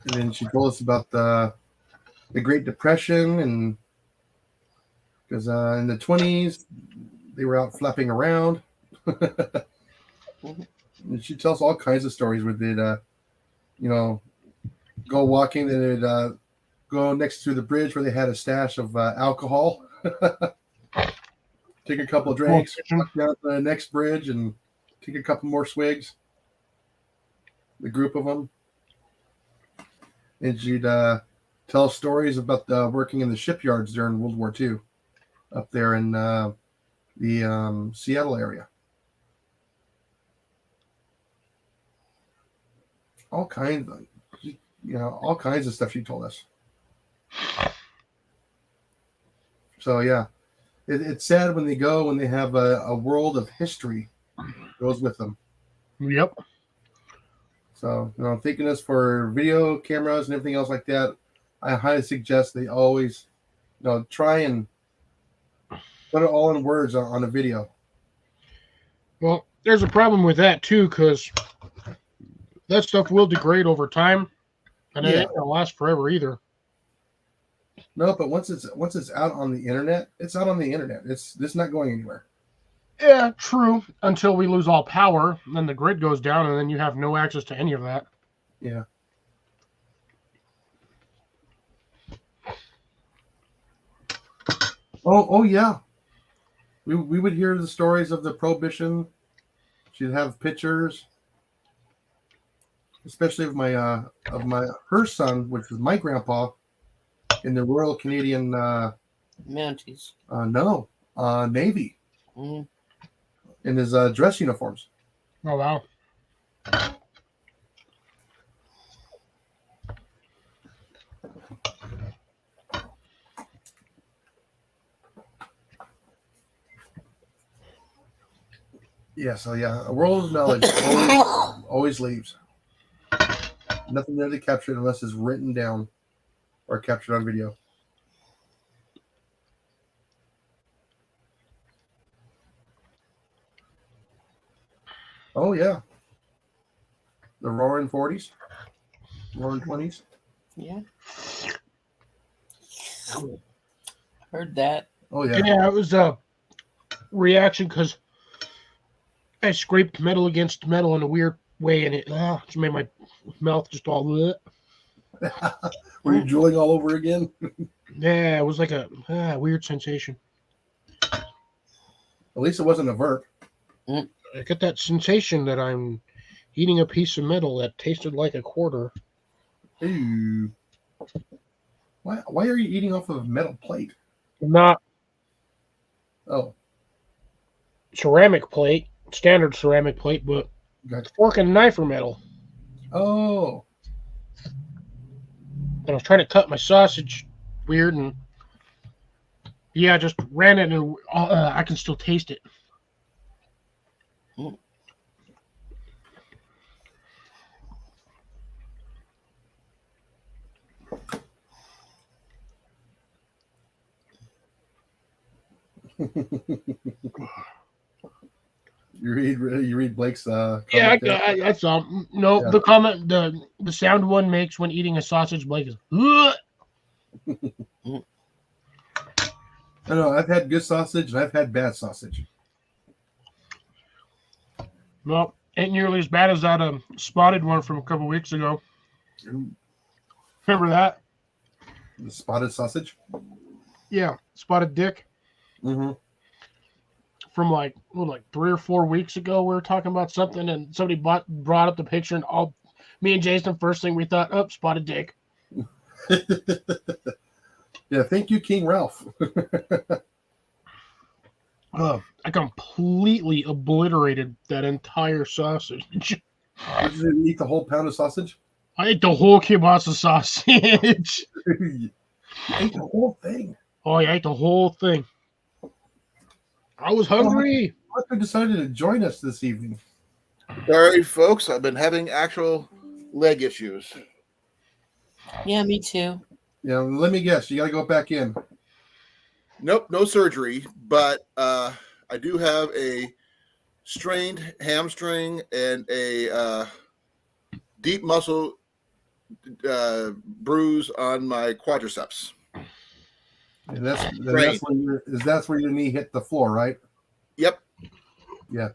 then she told us about the Great Depression, and because in the 20s they were out flapping around. And she tells all kinds of stories where they'd go walking, then they'd go next to the bridge where they had a stash of alcohol. Take a couple of drinks, walk down to the next bridge, and take a couple more swigs. The group of them, and she'd tell stories about working in the shipyards during World War II, up there in the Seattle area. All kinds of stuff she told us. So yeah, it's sad when they have a world of history goes with them. Yep. So thinking this for video cameras and everything else like that, I highly suggest they always try and put it all in words on a video. Well, there's a problem with that too, because that stuff will degrade over time, and it ain't gonna last forever either. No, but once it's out on the internet, it's out on the internet. It's not going anywhere. Yeah, true. Until we lose all power, then the grid goes down, and then you have no access to any of that. Yeah. Oh yeah. We would hear the stories of the Prohibition. She'd have pictures, especially of her son, which was my grandpa, in the Royal Canadian Mounties. Navy, Mm. in his dress uniforms. Oh, wow. Yeah, so yeah, a world of knowledge always leaves. Nothing there to capture unless it's written down or captured on video. Oh yeah, the Roaring 40s, Roaring 20s. Yeah. Heard that. Oh yeah. Yeah, it was a reaction because I scraped metal against metal in a weird way, and it just made my mouth just all bleh. Were you drooling all over again? Yeah, it was like a weird sensation. At least it wasn't a vert. I get that sensation that I'm eating a piece of metal that tasted like a quarter. Ooh. Why are you eating off of a metal plate? Not Oh, ceramic plate, standard ceramic plate, but gotcha. fork and knife are metal. Oh, And I was trying to cut my sausage weird, and yeah, I just ran it, and I can still taste it. you read Blake's Yeah, comment there? that's all. No, Yeah. the comment, the sound one makes when eating a sausage, Blake is. I know I've had good sausage and I've had bad sausage. Well, ain't nearly as bad as that spotted one from a couple weeks ago. Remember that? The spotted sausage. Yeah, spotted dick. Mm-hmm. From like 3 or 4 weeks ago, we were talking about something, and somebody brought up the picture, and all me and Jason, first thing we thought, oh, spotted dick. Yeah, thank you, King Ralph. I completely obliterated that entire sausage. Did you eat the whole pound of sausage? I ate the whole kielbasa sausage. You ate the whole thing. Oh, I ate the whole thing. I was hungry. Arthur decided to join us this evening. Sorry, folks. I've been having actual leg issues. Yeah, me too. Yeah, let me guess. You got to go back in. Nope, no surgery, but I do have a strained hamstring and a deep muscle bruise on my quadriceps. And that's where your knee hit the floor, right? Yep. Yeah.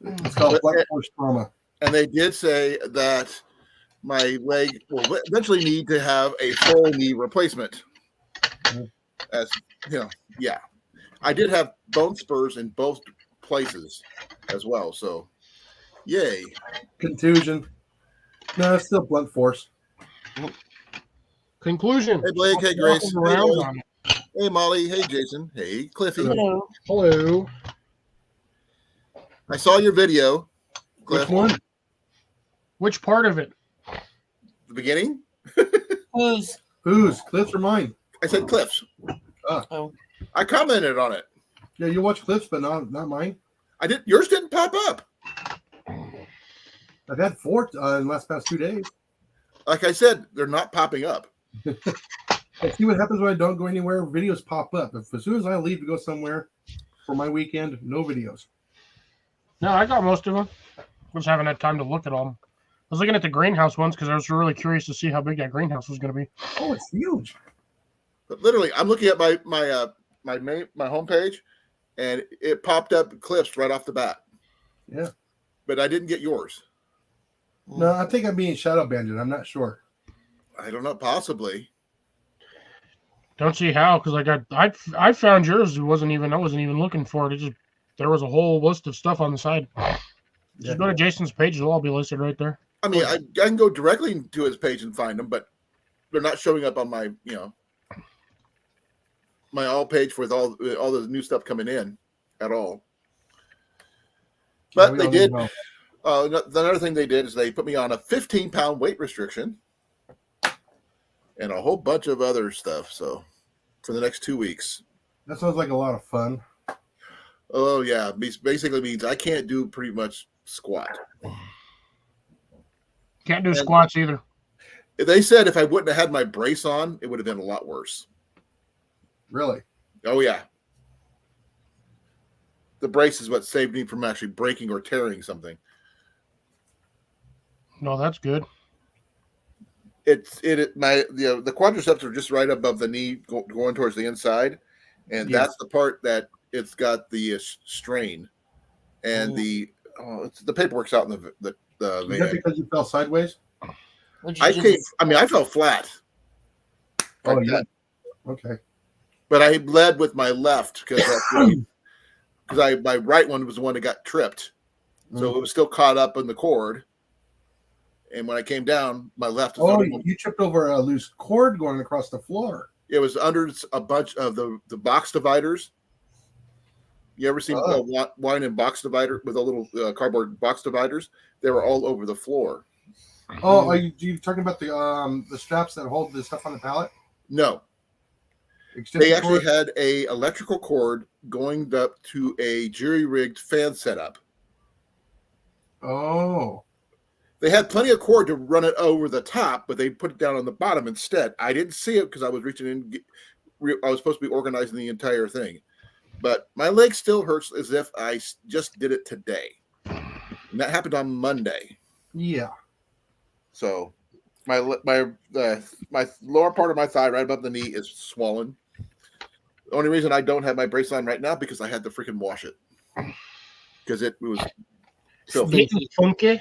It's called blunt force trauma. And they did say that my leg will eventually need to have a full knee replacement. As you know, yeah. I did have bone spurs in both places as well. So, yay. Contusion. No, it's still blunt force. Conclusion. Hey, Blake. Hey, Grace. Hey, Around Molly. on it. Hey, Molly. Hey, Jason. Hey, Cliffy. Hello. Hello. I saw your video, Cliff. Which one? Which part of it? The beginning. Who's? Whose? Cliff's or mine? I said Cliff's. Oh. I commented on it. Yeah, you watch Cliff's, but not mine. I did. Yours didn't pop up. I've had 4 in the past 2 days. Like I said, they're not popping up. I see what happens when I don't go anywhere. Videos pop up. As soon as I leave to go somewhere for my weekend, no videos. No, I got most of them. Just haven't had time to look at them. I was looking at the greenhouse ones because I was really curious to see how big that greenhouse was going to be. Oh, it's huge. But literally, I'm looking at my homepage, and it popped up Cliff's right off the bat. Yeah. But I didn't get yours. No, I think I'm being shadow banned. I'm not sure. I don't know. Possibly. Don't see how, because I found yours. I wasn't even looking for it. There was a whole list of stuff on the side. Just go to Jason's page; it'll all be listed right there. I mean, I can go directly to his page and find them, but they're not showing up on my my all page with all the new stuff coming in at all. But they did. Another thing they did is they put me on a 15-pound weight restriction and a whole bunch of other stuff. So for the next 2 weeks. That sounds like a lot of fun. Oh yeah, basically means I can't do pretty much squat. Can't do squats either. They said if I wouldn't have had my brace on, it would have been a lot worse. Really? Oh yeah. The brace is what saved me from actually breaking or tearing something. No, that's good. The quadriceps are just right above the knee, going towards the inside, and that's the part that it's got the strain, and the paperwork's out in the Is that because you fell sideways? I fell flat. Oh, Like yeah. that. Okay. But I led with my left because my right one was the one that got tripped, so it was still caught up in the cord. And when I came down, my left. Oh, you tripped over a loose cord going across the floor. It was under a bunch of the box dividers. You ever seen wine and box divider with a little cardboard box dividers? They were all over the floor. Oh, are you talking about the straps that hold the stuff on the pallet? No, Extended they actually cord? had a electrical cord going up to a jury-rigged fan setup. Oh. They had plenty of cord to run it over the top, but they put it down on the bottom instead. I didn't see it because I was reaching in. I was supposed to be organizing the entire thing. But my leg still hurts as if I just did it today. And that happened on Monday. Yeah. So my lower part of my thigh right above the knee is swollen. The only reason I don't have my brace on right now because I had to freaking wash it. Because it was filthy. Getting funky.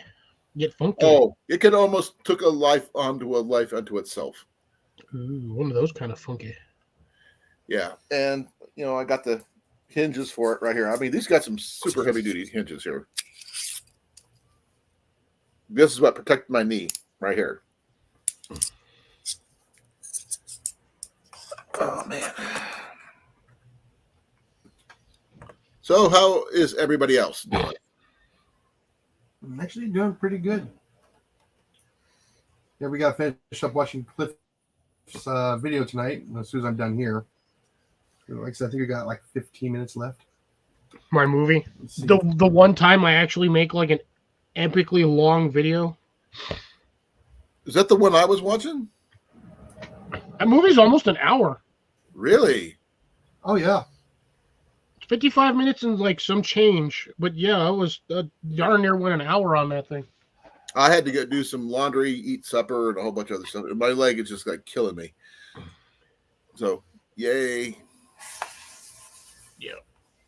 Get funky. Oh, it could almost took a life unto itself. Ooh, one of those kind of funky. Yeah. And I got the hinges for it right here. I mean, these got some super heavy duty hinges here. This is what protected my knee right here. Oh man. So how is everybody else doing? I'm actually doing pretty good. Yeah, we got to finish up watching Cliff's video tonight as soon as I'm done here. Like I said, I think we got like 15 minutes left. My movie. The one time I actually make like an epically long video. Is that the one I was watching? That movie's almost an hour. Really? Oh, yeah. It's 55 minutes and like some change. But yeah, I was darn near went an hour on that thing. I had to go do some laundry, eat supper, and a whole bunch of other stuff. My leg is just like killing me. So, yay. Yeah.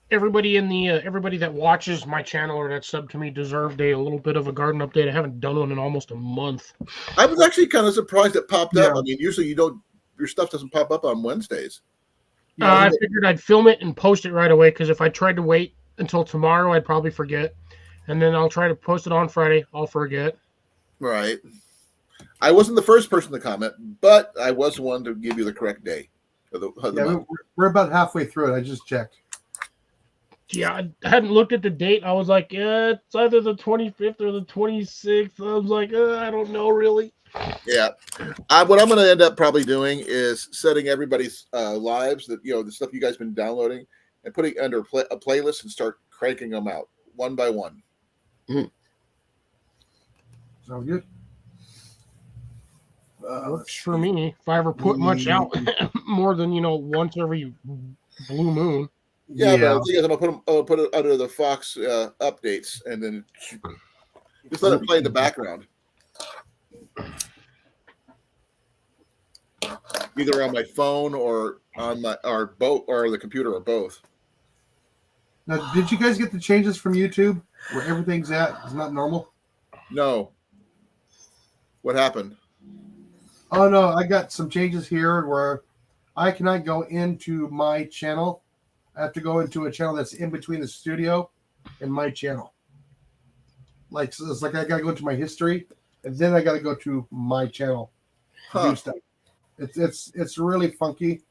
Everybody everybody that watches my channel or that sub to me deserved a little bit of a garden update. I haven't done one in almost a month. I was actually kind of surprised it popped up. Yeah. I mean, usually your stuff doesn't pop up on Wednesdays. Yeah, I figured I'd film it and post it right away because if I tried to wait until tomorrow, I'd probably forget. And then I'll try to post it on Friday. I'll forget. Right. I wasn't the first person to comment, but I was one to give you the correct day. Of the Yeah, month. we're about halfway through it. I just checked. Yeah, I hadn't looked at the date. I was like, yeah, it's either the 25th or the 26th. I was like, I don't know really. Yeah. What I'm going to end up probably doing is setting everybody's lives, that the stuff you guys have been downloading, and putting it under a playlist and start cranking them out one by one. Sounds good. Works for me. If I ever put much out more than once every blue moon. Yeah, but the thing is, I'll put it under the Fox updates, and then just let it play in the background, either on my phone or on boat or the computer or both. Now, did you guys get the changes from YouTube where everything's at? It's not normal. No. What happened? Oh no, I got some changes here where I cannot go into my channel. I have to go into a channel that's in between the studio and my channel. Like, so it's like I gotta go to my history, and then I gotta go to my channel to do stuff. It's really funky.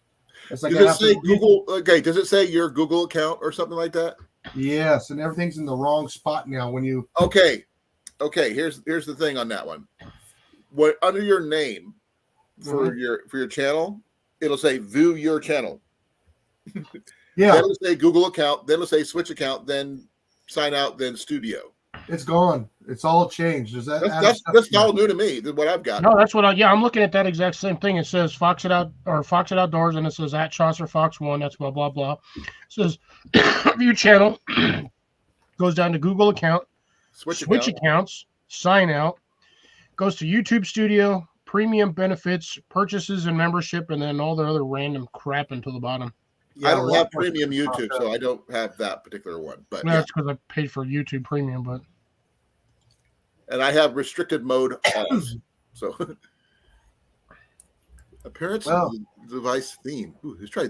It's like Does it say Google? Okay, does it say your Google account or something like that? Yes, and everything's in the wrong spot now. When you Okay. Here's the thing on that one. What under your name for your channel, it'll say view your channel. yeah, Then it'll say Google account. Then it'll say switch account. Then sign out. Then studio. it's gone. It's all changed. Is that That's all new to me. Than what I've got. No, that's what I'm looking at that exact same thing. It says Fox It Outdoors, and it says at Chaucer Fox 1. That's blah blah blah. It says view channel. Goes down to Google account. Switch accounts. Sign out. Goes to YouTube Studio, premium benefits, purchases and membership, and then all the other random crap into the bottom. I don't have premium YouTube, so I don't have that particular one. But That's because I paid for YouTube Premium, but and I have restricted mode off. So Appearance Well- of the device theme. Ooh, let's try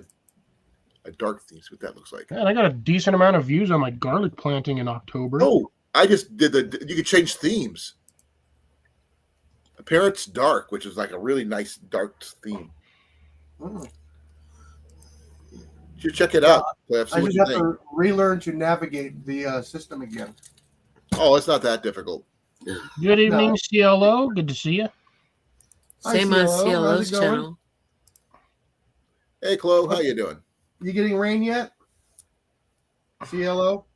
a dark theme. See what that looks like. Man, I got a decent amount of views on my garlic planting in October. Oh, I just did the. You could change themes. Appearance dark, which is like a really nice dark theme. Mm. You should check it out, Cliff. See I what just you have think. to relearn to navigate the system again. Oh, it's not that difficult. Good evening, CLO. Good to see you. Hi, Same on CLO. CLO's How's it going? channel. Hey, Chloe, how you doing? You getting rain yet? CLO?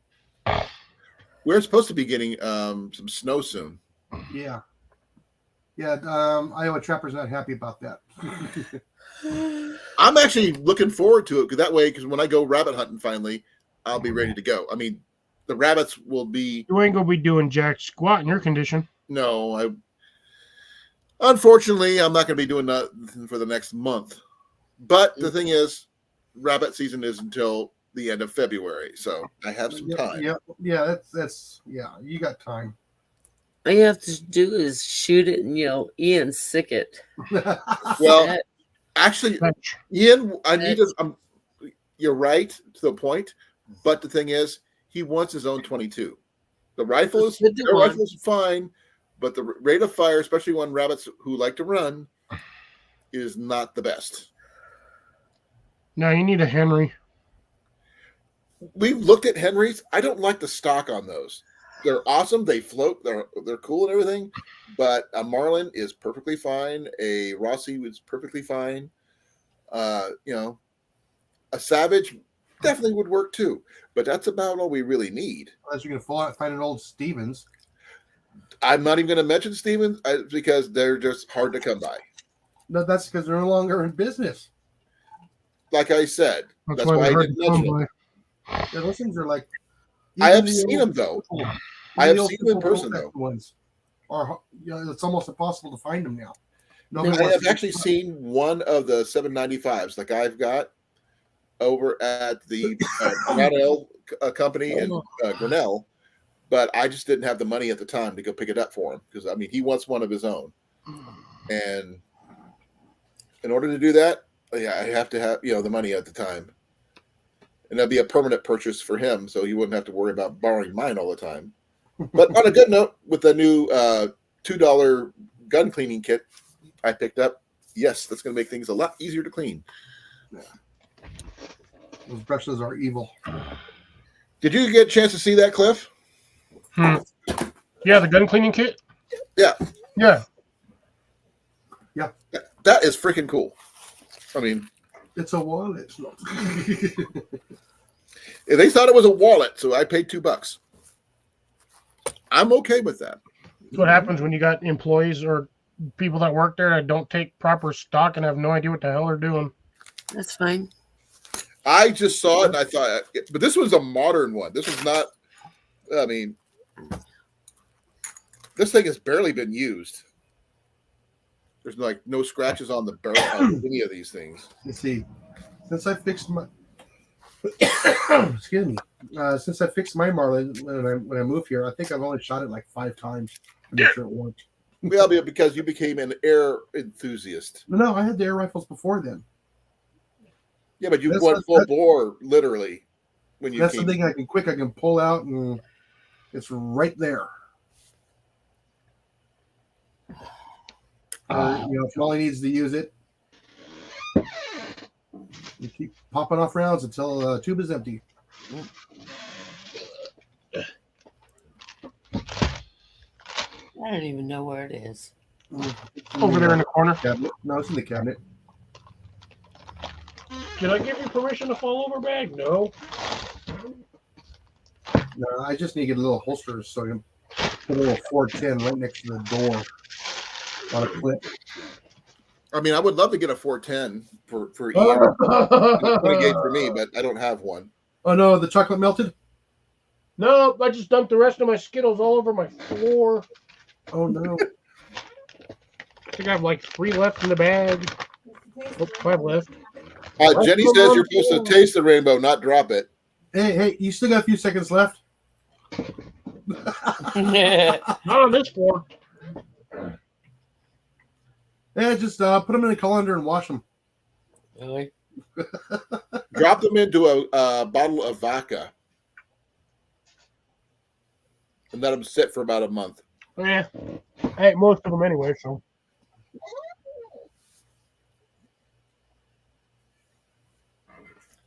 We're supposed to be getting some snow soon. Yeah. Yeah, Iowa Trapper's not happy about that. I'm actually looking forward to it because that way, because when I go rabbit hunting finally, I'll be ready to go. I mean, the rabbits will be You ain't gonna be doing jack squat in your condition. unfortunately, I'm not going to be doing that for the next month. But the thing is, rabbit season is until the end of February, so I have some time. Yeah, that's you got time. All you have to do is shoot it and yell, Ian, sick it. Well, That- actually, Fetch. Ian, I need to. You're right to the point, but the thing is, he wants his own 22. The rifle is Good to their want. rifle is fine, but the rate of fire, especially on rabbits who like to run, is not the best. No, you need a Henry. We've looked at Henrys. I don't like the stock on those. They're awesome. They float. They're cool and everything. But a Marlin is perfectly fine. A Rossi is perfectly fine. A Savage definitely would work too. But that's about all we really need. Unless you're gonna find an old Stevens. I'm not even going to mention Stevens because they're just hard to come by. No, that's because they're no longer in business. Like I said, that's why why I they're hard didn't to come mention it. by. Yeah, those things are like. I have even the seen old- them though. even I have the old seen them in simple person, Rolex though. Ones are, it's almost impossible to find them now. I Nobody wants have to- actually seen one of the 795s, like I've got over at the Grinnell company in Grinnell, but I just didn't have the money at the time to go pick it up for him because I mean he wants one of his own, and in order to do that, yeah, I have to have the money at the time, and that'd be a permanent purchase for him, so he wouldn't have to worry about borrowing mine all the time. But on a good note, with the new $2 gun cleaning kit I picked up, yes, that's going to make things a lot easier to clean. Those brushes are evil. Did you get a chance to see that, Cliff? Yeah, the gun cleaning kit. Yeah. Yeah. That is freaking cool. I mean, It's a wallet. they thought it was a wallet, so I paid $2. I'm okay with that. That's what happens when you got employees or people that work there that don't take proper stock and have no idea what the hell they're doing. That's fine. I just saw it and I thought, but this was a modern one. This was not, I mean, this thing has barely been used. There's like no scratches on the barrel of any of these things. You see, since I fixed my excuse me, since I fixed my Marlin when I moved here, I think I've only shot it like 5 times to make sure it worked. Well, because you became an air enthusiast. No, I had the air rifles before then. Yeah, but you That's went what- full bore literally when you That's came. the thing I can pull out and it's right there. If you only needs to use it, you keep popping off rounds until the tube is empty. I don't even know where it is. Over there in the corner. cabinet. No, it's in the cabinet. Did I give you permission to fall over bag? No. No, I just need to get a little holster so I can put a little 410 right next to the door on a clip. I mean, I would love to get a 410 for Ian. 20 gauge for me, but I don't have one. Oh no, the chocolate melted. No, I just dumped the rest of my Skittles all over my floor. Oh no. I think I have like 3 left in the bag. Oh, 5 left. Jenny says you're supposed to taste the rainbow, not drop it. Hey, you still got a few seconds left. Not on this floor. Yeah, just put them in a colander and wash them. Really? Drop them into a bottle of vodka and let them sit for about a month. Yeah. I ate most of them anyway, so.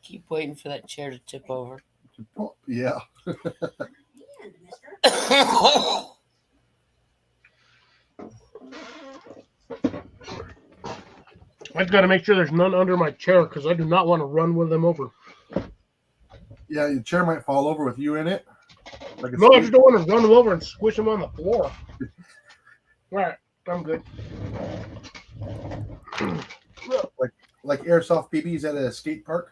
Keep waiting for that chair to tip over. Oh, yeah. I've got to make sure there's none under my chair because I do not want to run with them over. Yeah, your chair might fall over with you in it. Like a No, I skate- just don't want to run them over and squish them on the floor. All right, I'm good. like airsoft BBs at a skate park.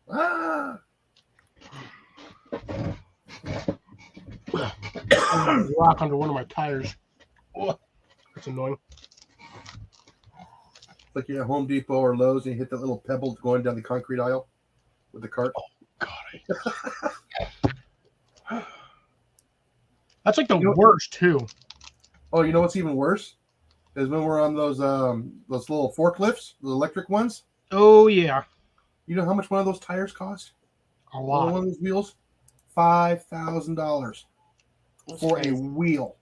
Ah, There's a rock under one of my tires. Oh, that's annoying. like you're at Home Depot or Lowe's and you hit that little pebble going down the concrete aisle with the cart. That's like the You know- worst too. Oh, you know what's even worse? Is when we're on those little forklifts, the electric ones. Oh yeah, You know how much one of those tires cost? a One lot. of those wheels? $5,000 That's for a crazy. wheel.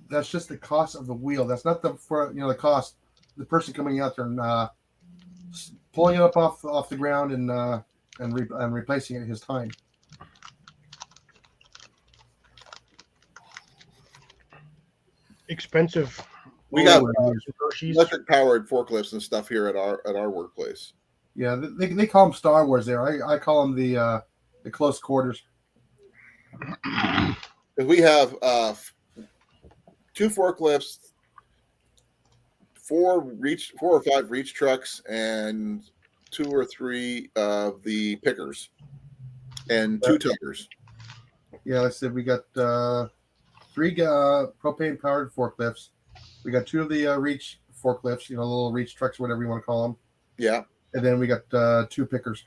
That's just the cost of the wheel. That's not the cost. The person coming out there and pulling it up off the ground and replacing it his time. Expensive. We got Hershey's. electric powered forklifts and stuff here at our workplace. Yeah, they call them Star Wars there. I call them the close quarters. Because we have 2 forklifts, 4 or 5 reach trucks, and 2 or 3 of the pickers, and 2 tuggers. Yeah, like I said, we got 3 propane powered forklifts. We got 2 of the reach forklifts, little reach trucks, whatever you want to call them. Yeah, And then we got 2 pickers.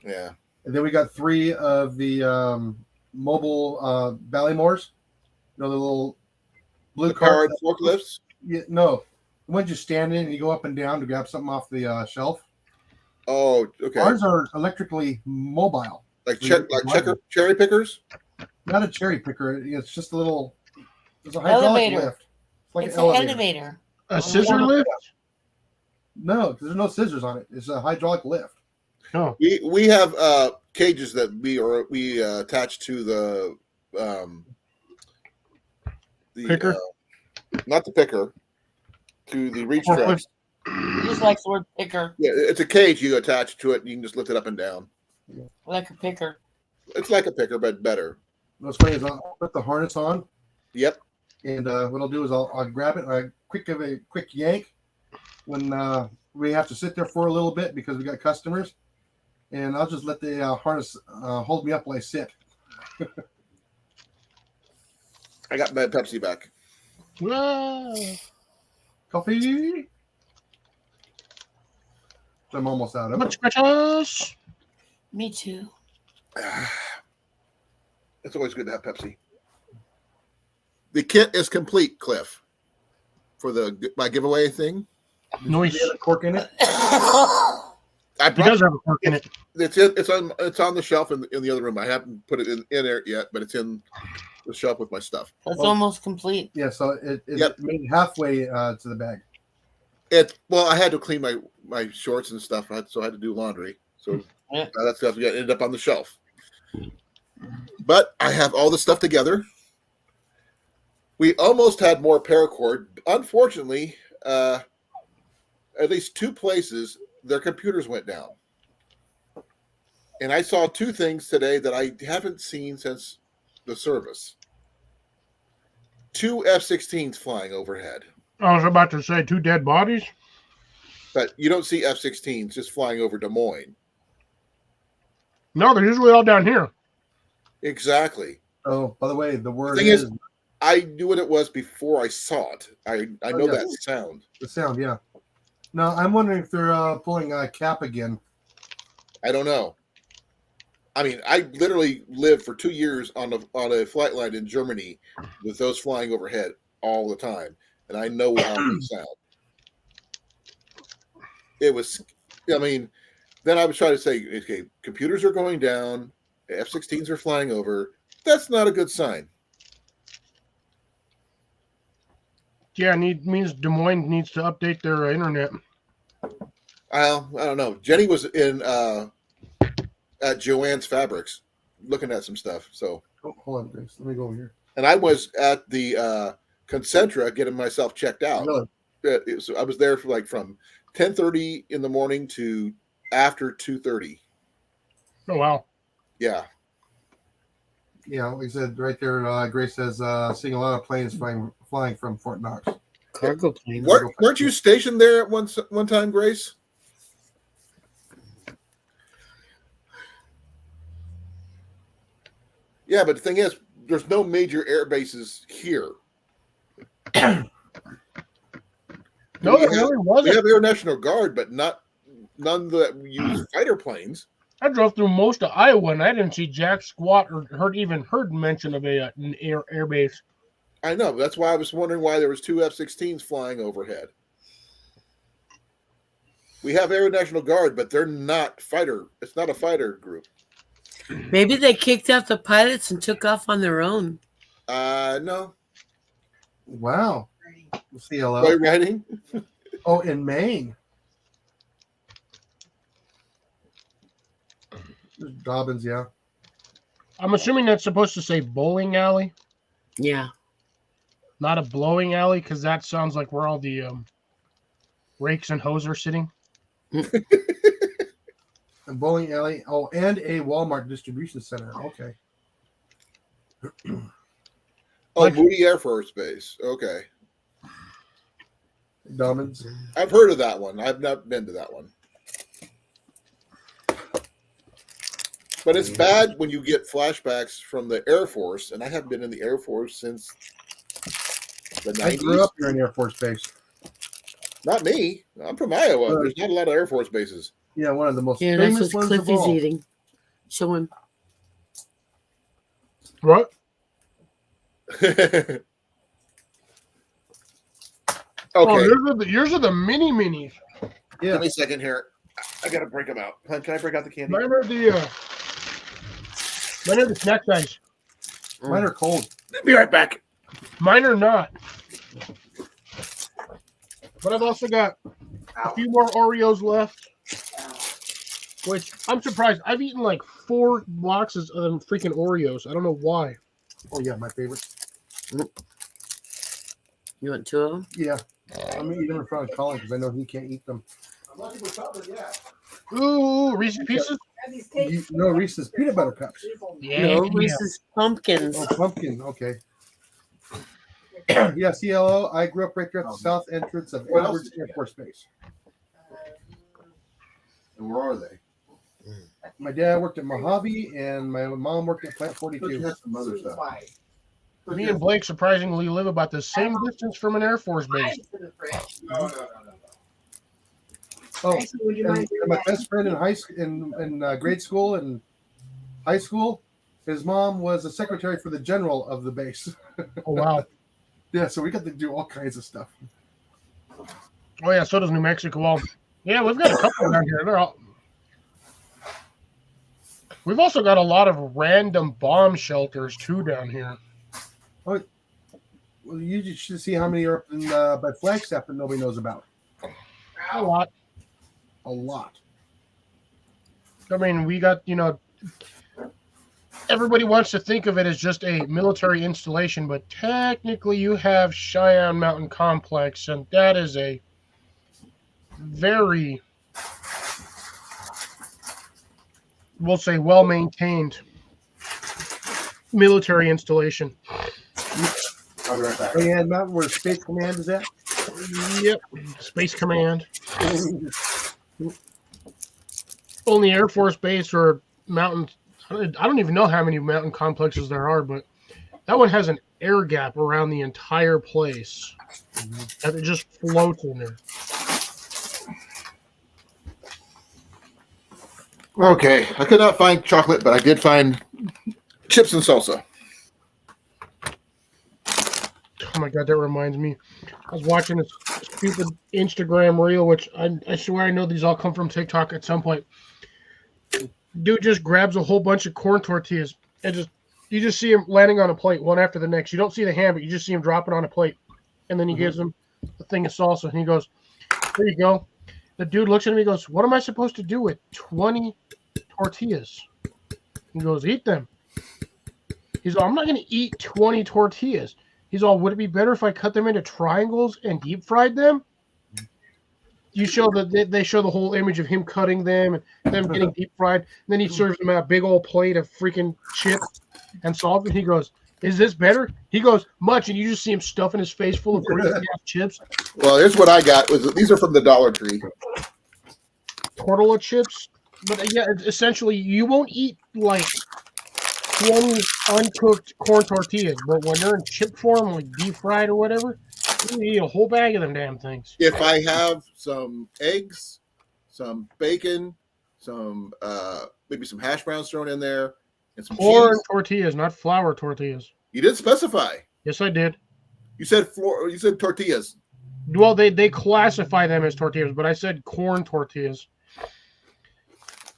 yeah. And then we got 3 of the mobile Ballymores. The little blue The powered carts. forklifts. Yeah, no, the ones you stand in and you go up and down to grab something off the shelf. Oh, okay. Ours are electrically mobile. Like cherry pickers. Not a cherry picker. It's just a little. It's a hydraulic Elevator. lift. It's like It's an an elevator. elevator. A scissor lift. No, because there's no scissors on it. It's a hydraulic lift. Oh, We have cages that we attach to the Picker? not the picker, to the reach Forklift. trucks. Just like the word picker, Yeah, it's a cage you attach to it, and you can just lift it up and down. like a picker. It's like a picker, but better. What's funny is I'll put the harness on, Yep. and what I'll do is I'll grab it. I give a quick yank when we have to sit there for a little bit because we got customers, and I'll just let the harness hold me up while I sit. I got my Pepsi back. Whoa. Coffee. I'm almost out of Much it. scratches. Me too. It's always good to have Pepsi. The kit is complete, Cliff, for my giveaway thing. Noise. Did you have a cork in it? I He brought does have a fork in it. it's on the shelf in the other room. I haven't put it in there yet, but it's in the shelf with my stuff. That's Well- almost complete. Yeah, so it Yep. made it halfway to the bag. I had to clean my shorts and stuff, so I had to do laundry. So Yeah. that stuff ended up on the shelf. But I have all the stuff together. We almost had more paracord. Unfortunately, at least 2 places, their computers went down. And I saw 2 things today that I haven't seen since the service. 2 F-16s flying overhead. I was about to say 2 dead bodies. But you don't see F-16s just flying over Des Moines. No, they're usually all down here. Exactly. Oh, by the way, the word thing is, is- I knew what it was before I saw it. I know yeah. that sound. the sound. Yeah. Now I'm wondering if they're pulling a cap again. I don't know. I mean, I literally lived for 2 years on a flight line in Germany with those flying overhead all the time, and I know how they sound. It was, I mean, then I was trying to say, okay, computers are going down, F-16s are flying over. That's not a good sign. Yeah, means Des Moines needs to update their internet. I don't know. Jenny was in at Joanne's Fabrics looking at some stuff. So, Oh, hold on, Grace. Let me go over here. and I was at the Concentra getting myself checked out. Really? I was there for from 10:30 in the morning to after 2:30. Oh wow. Yeah. Yeah, like I said right there, Grace says seeing a lot of planes flying from Fort Knox. Cargo planes. Weren't you stationed there at one time, Grace? Yeah, but the thing is, there's no major air bases here. No, there really We wasn't. have Air National Guard, but none that use fighter planes. I drove through most of Iowa and I didn't see jack squat or heard mention of an air base. I know. That's why I was wondering why there was 2 F-16s flying overhead. We have Air National Guard, but they're not fighter. It's not a fighter group. Maybe they kicked out the pilots and took off on their own. No. Wow. CLO. Boy riding. Oh, in Maine. Dobbins, yeah. I'm assuming that's supposed to say bowling alley, Yeah. not a blowing alley, because that sounds like where all the rakes and hoes are sitting. A bowling alley. Oh, and a Walmart distribution center. Okay. Oh, Moody Air Force Base. Okay. Dobbins. I've heard of that one. I've not been to that one. But it's bad when you get flashbacks from the Air Force, and I haven't been in the Air Force since the 90s. I grew up here in Air Force Base. Not me. I'm from Iowa. There's not a lot of Air Force bases. Yeah, one of the most Yeah, that's famous what ones of Cliffy's all. eating. Show him. What? Okay. Oh, yours are the mini minis. Yeah. Give me a second here. I gotta break them out. Hun, can I break out the candy? Mine are the snack size. Mine are cold. Be right back. Mine are not. But I've also got a few more Oreos left. Which I'm surprised. I've eaten like 4 boxes of them freaking Oreos. I don't know why. Oh, yeah, my favorite. You want 2 of them? Yeah. I'm going to eat them in front of Colin because I know he can't eat them. Ooh, Reese's Pieces? And these cakes. No, Reese's peanut butter cups. Yeah. No, Reese's pumpkins. Oh, pumpkin. Okay. Yeah, CLO. I grew up right there at the south entrance of Edwards Air Force Base. And where are they? My dad worked at Mojave, and my mom worked at Plant 42. That's some other stuff. Me and Blake surprisingly live about the same distance from an Air Force base. No. Oh, Actually, would you and, mind and my best friend in grade school and high school, his mom was a secretary for the general of the base. Oh, wow. Yeah, so we got to do all kinds of stuff. Oh, yeah, so does New Mexico. Well, yeah, we've got a couple around here. We've also got a lot of random bomb shelters, too, down here. Well, you just should see how many are up in, by Flagstaff that nobody knows about. A lot. A lot. I mean, we got, everybody wants to think of it as just a military installation, but technically you have Cheyenne Mountain Complex, and that is a very, we'll say, well-maintained military installation. I'll be right back. And Mountain, where Space Command is at. Yep. Space Command. Only Air Force Base or mountain. I don't even know how many mountain complexes there are, but that one has an air gap around the entire place. And it just floats in there. Okay, I could not find chocolate, but I did find chips and salsa. Oh my god, that reminds me. I was watching a stupid Instagram reel, which I swear I know these all come from TikTok at some point. Dude just grabs a whole bunch of corn tortillas and you just see him landing on a plate one after the next. You don't see the hand, but you just see him drop it on a plate. And then he gives him a thing of salsa and he goes, "There you go." The dude looks at him, he goes, "What am I supposed to do with 20 tortillas?" He goes, "Eat them." He's all, "I'm not gonna eat 20 tortillas." He's all, "Would it be better if I cut them into triangles and deep fried them?" You show they show the whole image of him cutting them and them getting deep fried. And then he serves them a big old plate of freaking chips and salt. And he goes, "Is this better?" He goes, "Much." And you just see him stuffing his face full of greasy ass chips. Well, here's what I got. These are from the Dollar Tree. Tortilla chips. But yeah, essentially, you won't eat like 20 uncooked corn tortillas. But when they're in chip form, like deep fried or whatever, you eat a whole bag of them damn things. If I have some eggs, some bacon, some maybe some hash browns thrown in there, and some Corn cheese. tortillas, not flour tortillas. You didn't specify. Yes, I did. You said flour. You said tortillas. Well, they classify them as tortillas, but I said corn tortillas.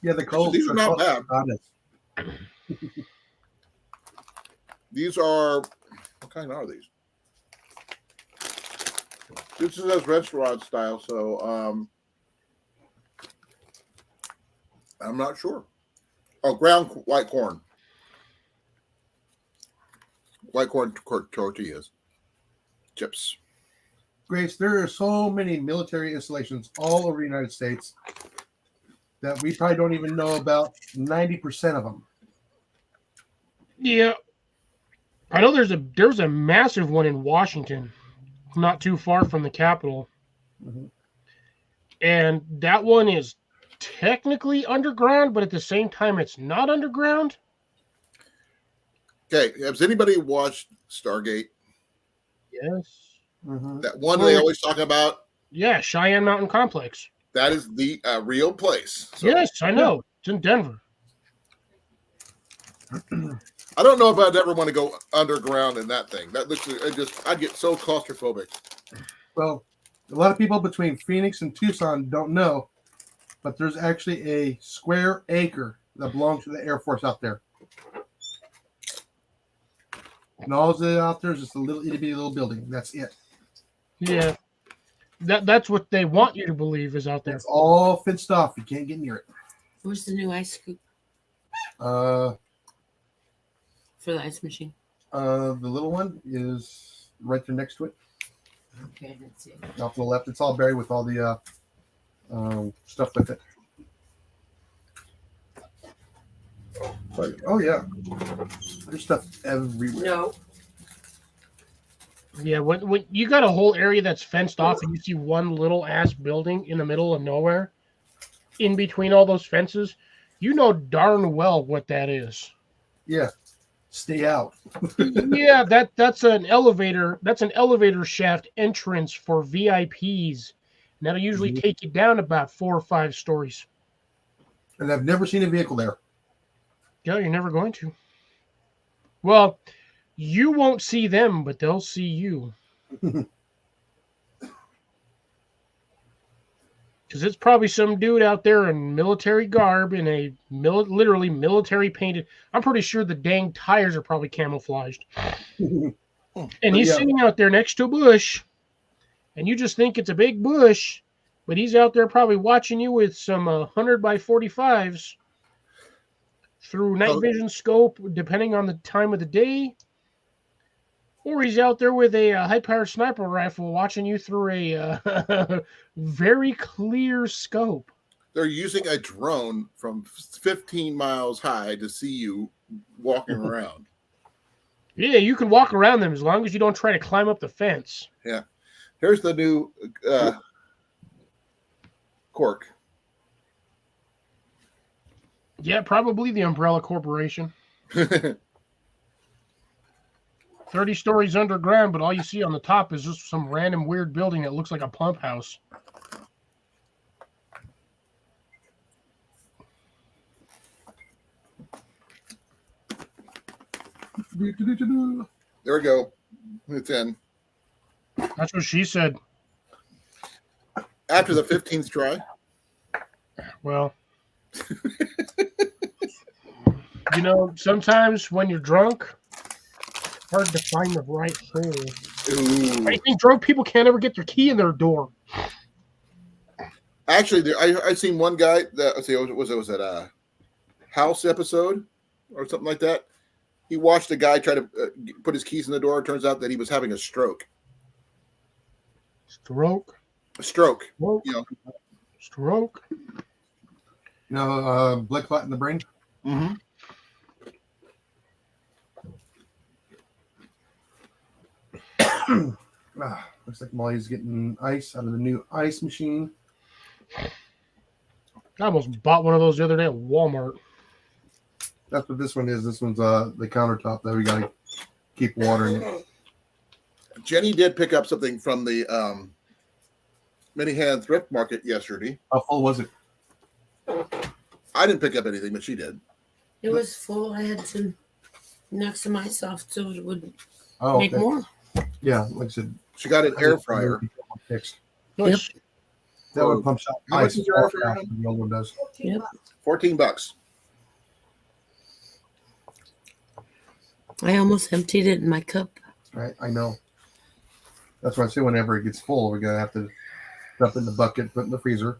Yeah, the cold. These are not bad. Honest. These are, what kind are these? This is restaurant style, so I'm not sure. Oh, ground white corn. White corn tortillas. Chips. Grace, there are so many military installations all over the United States that we probably don't even know about 90% of them. Yeah, I know there's a massive one in Washington, not too far from the Capitol, and that one is technically underground, but at the same time, it's not underground. Okay, has anybody watched Stargate? Yes. That one they always talk about? Yeah, Cheyenne Mountain Complex. That is the real place. So, Yes, I know. It's in Denver. I don't know if I'd ever want to go underground in that thing. That looks, I'd get so claustrophobic. Well, a lot of people between Phoenix and Tucson don't know, but there's actually a square acre that belongs to the Air Force out there. And all that's out there is just a little itty bitty little building. That's it. Yeah, that's what they want you to believe is out there. It's all fenced off. You can't get near it. Where's the new ice scoop Uh, for the ice machine? the little one is right there next to it, Okay, let's see. off to the left. It's all buried with all the stuff with it. But, oh yeah, there's stuff everywhere. No. Yeah, when you got a whole area that's fenced off and you see one little ass building in the middle of nowhere, in between all those fences, you know darn well what that is. Yeah, stay out. Yeah, that's an elevator. That's an elevator shaft entrance for VIPs. And that'll usually take you down about 4 or 5 stories. And I've never seen a vehicle there. Yeah, you're never going to. Well, you won't see them, but they'll see you. Because it's probably some dude out there in military garb in a literally military painted. I'm pretty sure the dang tires are probably camouflaged. And he's sitting out there next to a bush, and you just think it's a big bush, but he's out there probably watching you with some 100 by 45s through night vision scope, depending on the time of the day. Or he's out there with a high-powered sniper rifle watching you through a very clear scope. They're using a drone from 15 miles high to see you walking around. Yeah, you can walk around them as long as you don't try to climb up the fence. Yeah. Here's the new Cork. Yeah, probably the Umbrella Corporation. 30 stories underground, but all you see on the top is just some random weird building that looks like a pump house. There we go. It's in. That's what she said. After the 15th try. Well, you know, sometimes when you're drunk, it's hard to find the right hole. Ooh. I think drunk people can't ever get their key in their door. Actually, I seen one guy that was that a House episode or something like that. He watched a guy try to put his keys in the door. It turns out that he was having a stroke. Stroke. A stroke. Stroke. You know. Stroke. You know, blood clot in the brain. Mm-hmm. Looks like Molly's getting ice out of the new ice machine. I almost bought one of those the other day at Walmart. That's what this one is. This one's the countertop that we got to keep watering it. Jenny did pick up something from the Minihan thrift market yesterday. How full was it? I didn't pick up anything, but she did. It was full. I had to knock some ice off so it would Oh, make okay. more. Yeah, like I said, She got an air fryer. fixed. Nice. That one pumps out How much ice is your air far fryer? faster than the old one does. 14 Yep. bucks. $14. I almost emptied it in my cup. Right, I know. That's why I say whenever it gets full, we're gonna have to dump it in the bucket, put it in the freezer.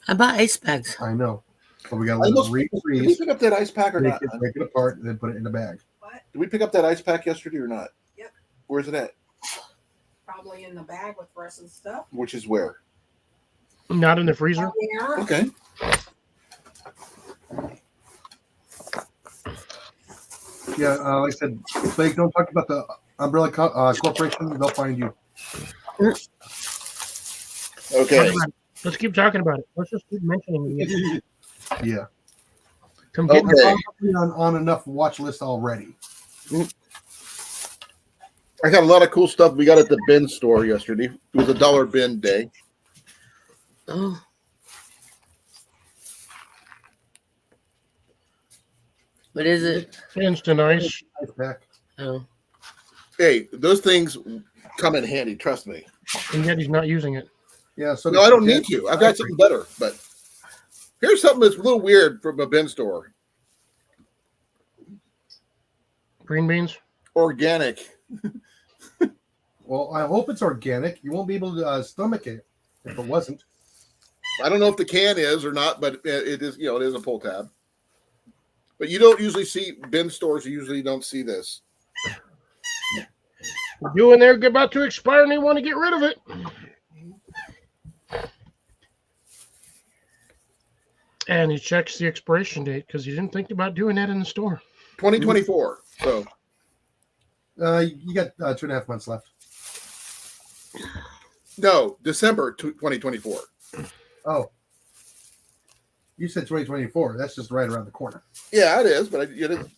I bought ice bags. I know. So we gotta I let almost, it did we refreeze, pick up that ice pack or break not? it apart, and then put it in the bag. What? Did we pick up that ice pack yesterday or not? Yep. Where's it at? Probably in the bag with the rest of the stuff. Which is where? Not in the freezer. Yeah. Okay. Yeah, like I said, Blake, don't talk about the umbrella corporation. They'll find you. Okay. Let's keep talking about it. Let's just keep mentioning it. Yeah. Come get Okay. I'm probably on enough watch list already. I got a lot of cool stuff we got at the bin store yesterday. It was a $1 bin day. Oh, what is it? Instant ice. Ice pack. Oh, Hey, those things come in handy. Trust me. And yet he's not using it. Yeah. So No, I don't need to. I've got something better. But here's something that's a little weird from a bin store. Green beans. Organic. Well, I hope it's organic. You won't be able to stomach it if it wasn't. I don't know if the can is or not, but it is. You know, it is a pull tab. But you don't usually see bin stores. You usually don't see this. We're doing there, about to expire, and they want to get rid of it. And he checks the expiration date because he didn't think about doing that in the store. 2024. So You got 2.5 months left. no, December 2024. Oh. You said 2024. That's just right around the corner. Yeah, it is. But I didn't.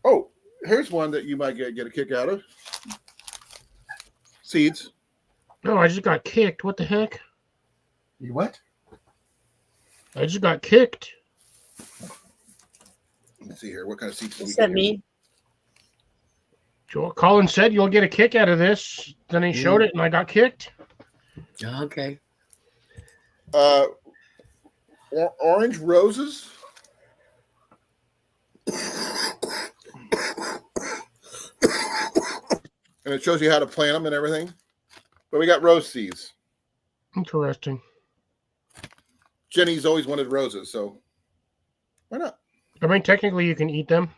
Oh, here's one that you might get a kick out of. Seeds. No, I just got kicked. What the heck? You what? I just got kicked. Let's see here. What kind of seeds do we what's get that here? mean? Colin said you'll get a kick out of this. Then he showed it, and I got kicked. Okay. Orange roses. And it shows you how to plant them and everything. But we got rose seeds. Interesting. Jenny's always wanted roses, so why not? I mean, technically, you can eat them.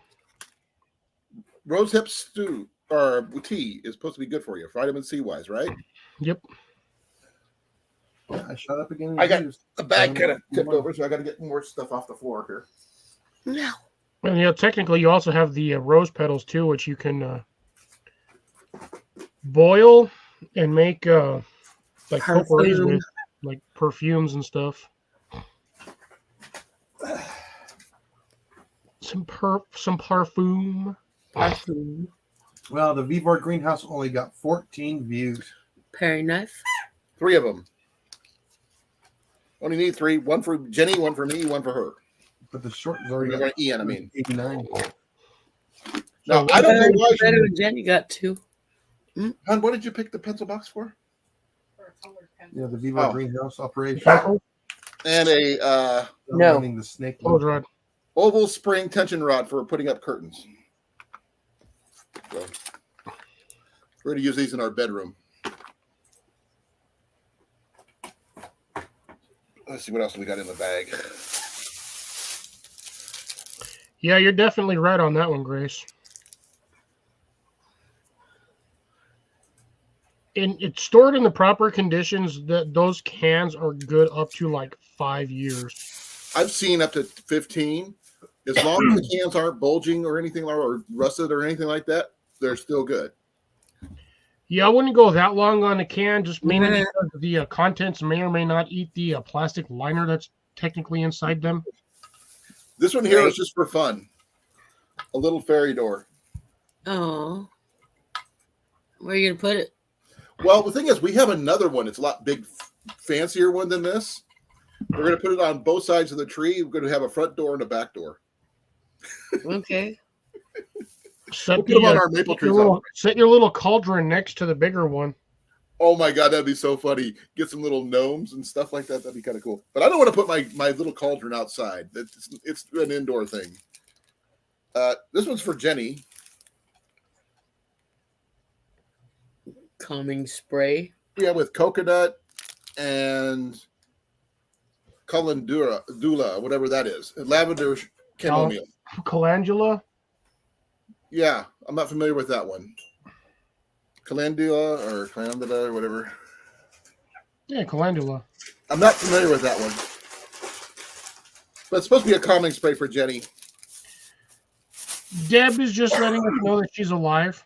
Rose hip stew or tea is supposed to be good for you, vitamin C wise, right? Yep. Yeah, I shut up again. I got the bag kind of tipped over, so I got to get more stuff off the floor here. No. And technically, you also have the rose petals too, which you can boil and make like potpourris Perfume. with, like perfumes and stuff. Some parfum. Perfume. Well, the V-Board greenhouse only got 14 views. Perry knife. 3 of them. Only need 3. 1 for Jenny, 1 for me, 1 for her. But the short is already We're got going to Ian, I mean. 89. Now, So I don't know why. Better than Jenny got 2. Hon, what did you pick the pencil box for? For a colored pencil. Yeah, the Vivo Oh. greenhouse operation. pencil, And a No. Running the snake. close rod. oval spring tension rod for putting up curtains. So, we're going to use these in our bedroom. Let's see what else we got in the bag. Yeah, you're definitely right on that one, Grace. And it's stored in the proper conditions. That those cans are good up to like 5 years. I've seen up to 15. As long as the cans aren't bulging or anything or rusted or anything like that, they're still good. Yeah, I wouldn't go that long on a can, just mainly Yeah. because the contents may or may not eat the plastic liner that's technically inside them. This one here Right. is just for fun. A little fairy door. Oh. Where are you going to put it? Well, the thing is, we have another one. It's a lot big, fancier one than this. We're going to put it on both sides of the tree. We're going to have a front door and a back door. Okay. Set, We'll put them on our maple trees. set your little cauldron next to the bigger one. Oh my God, that'd be so funny. Get some little gnomes and stuff like that. That'd be kind of cool. But I don't want to put my little cauldron outside. It's an indoor thing. This one's for Jenny. Calming spray. Yeah, with coconut and calendula, whatever that is. Lavender chamomile. Calendula. Yeah, I'm not familiar with that one. Calendula or whatever. Yeah, calendula. I'm not familiar with that one. But it's supposed to be a calming spray for Jenny. Deb is just letting us know that she's alive.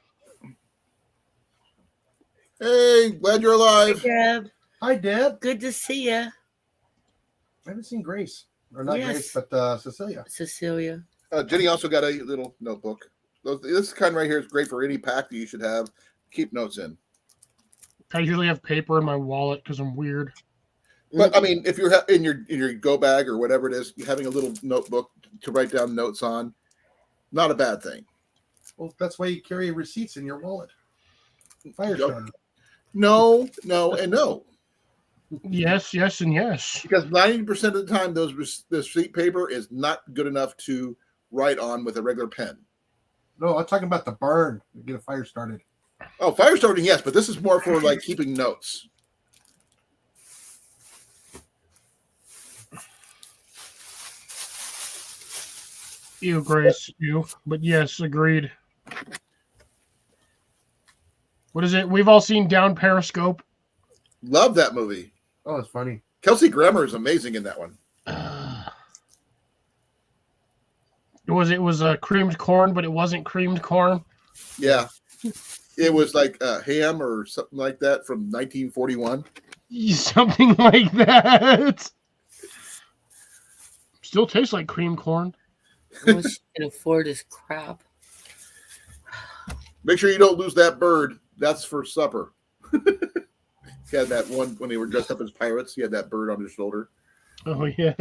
Hey, glad you're alive. Deb, Hi, Deb. good to see you. I haven't seen Grace. Or not Yes. Grace, but Cecilia. Cecilia. Jenny also got a little notebook. This kind right here is great for any pack that you should have. Keep notes in. I usually have paper in my wallet because I'm weird. But I mean, if you're in your go bag or whatever it is, having a little notebook to write down notes on, not a bad thing. Well, that's why you carry receipts in your wallet. Fire Yep. starter. No, and no. Yes, yes, and yes. Because 90% of the time, the receipt paper is not good enough to write on with a regular pen. No, I'm talking about the burn. Get a fire started. Oh, fire starting, yes, but this is more for like keeping notes. You, Grace, you. But yes, agreed. What is it? We've all seen Down Periscope. Love that movie. Oh, it's funny. Kelsey Grammer is amazing in that one. It was creamed corn, but it wasn't creamed corn. Yeah. It was like ham or something like that from 1941. Something like that. Still tastes like creamed corn. All she can afford is crap. Make sure you don't lose that bird. That's for supper. He had that one when they were dressed up as pirates. He had that bird on his shoulder. Oh yeah.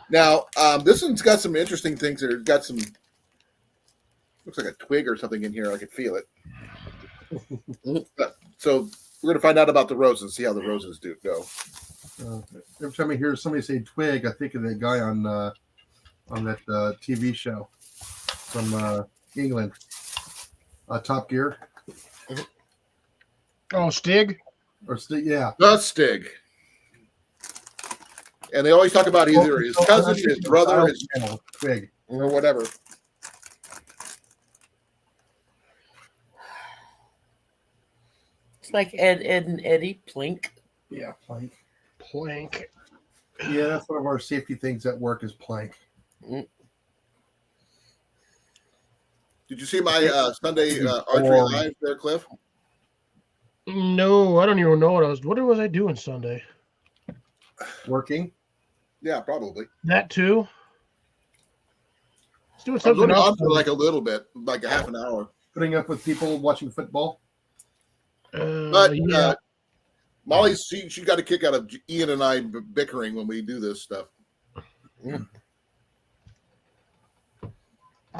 Now, this one's got some interesting things. It's got some, looks like a twig or something in here. I could feel it. So we're going to find out about the roses, see how the roses go. Every time I hear somebody say twig, I think of that guy on that TV show from England, Top Gear. Oh, Stig. Or yeah. The Stig. And they always talk about either his cousin, his brother, his twig, or whatever. It's like Ed and Eddie Plink. Yeah, plank. Plank. Yeah, that's one of our safety things at work is plank. Did you see my Sunday archery live there, Cliff? No, I don't even know what was I doing Sunday? Working. Yeah, probably. That too. Let's do I was something only on else. for like a little bit, like a half an hour. Putting up with people watching football. But Yeah. Molly, she got a kick out of Ian and I bickering when we do this stuff.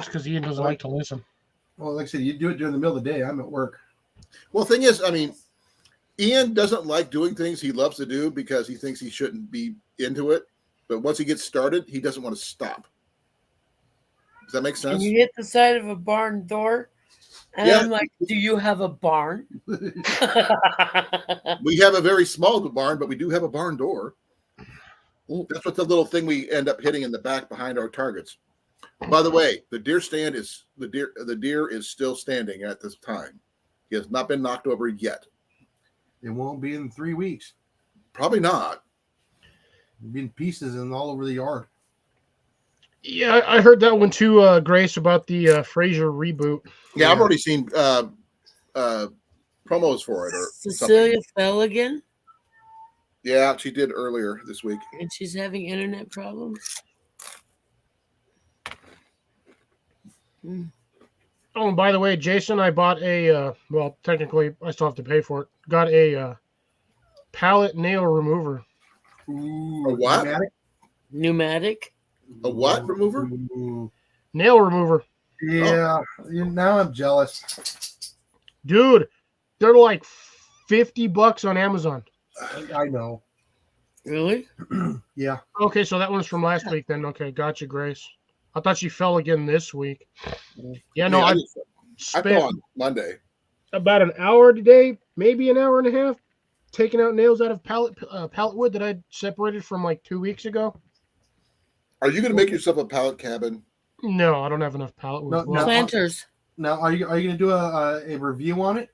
Just because Ian doesn't like to listen. Well, like I said, you do it during the middle of the day. I'm at work. Well, the thing is, I mean, Ian doesn't like doing things he loves to do because he thinks he shouldn't be into it. But once he gets started, he doesn't want to stop. Does that make Can sense? you hit the side of a barn door? And Yeah. I'm like, do you have a barn? We have a very small barn, but we do have a barn door. That's what the little thing we end up hitting in the back behind our targets. By the way, the deer stand is the deer is still standing at this time. He has not been knocked over yet. It won't be in 3 weeks. Probably not. It'll be in pieces and all over the yard. Yeah, I heard that one too, Grace, about the Frasier reboot. Yeah, I've Yeah. already seen promos for it or Cecilia something. fell again, Yeah, she did earlier this week. and she's having internet problems. Oh, and by the way, Jason, I bought a, well, technically, I still have to pay for it. Got a pallet nail remover. Ooh, A what? pneumatic? Pneumatic. A what remover? Ooh. Nail remover. Yeah. Now I'm jealous. Dude, they're like $50 on Amazon. I know. Really? Yeah. Okay, so that one's from last week then. Okay, gotcha, Grace. I thought she fell again this week. Yeah, no, Yeah, I I spent fell on Monday. about an hour today, maybe an hour and a half, taking out nails out of pallet wood that I separated from like 2 weeks ago. Are you going to make yourself a pallet cabin? No, I don't have enough pallet wood. No, Well, Planters. Now, are you going to do a review on it?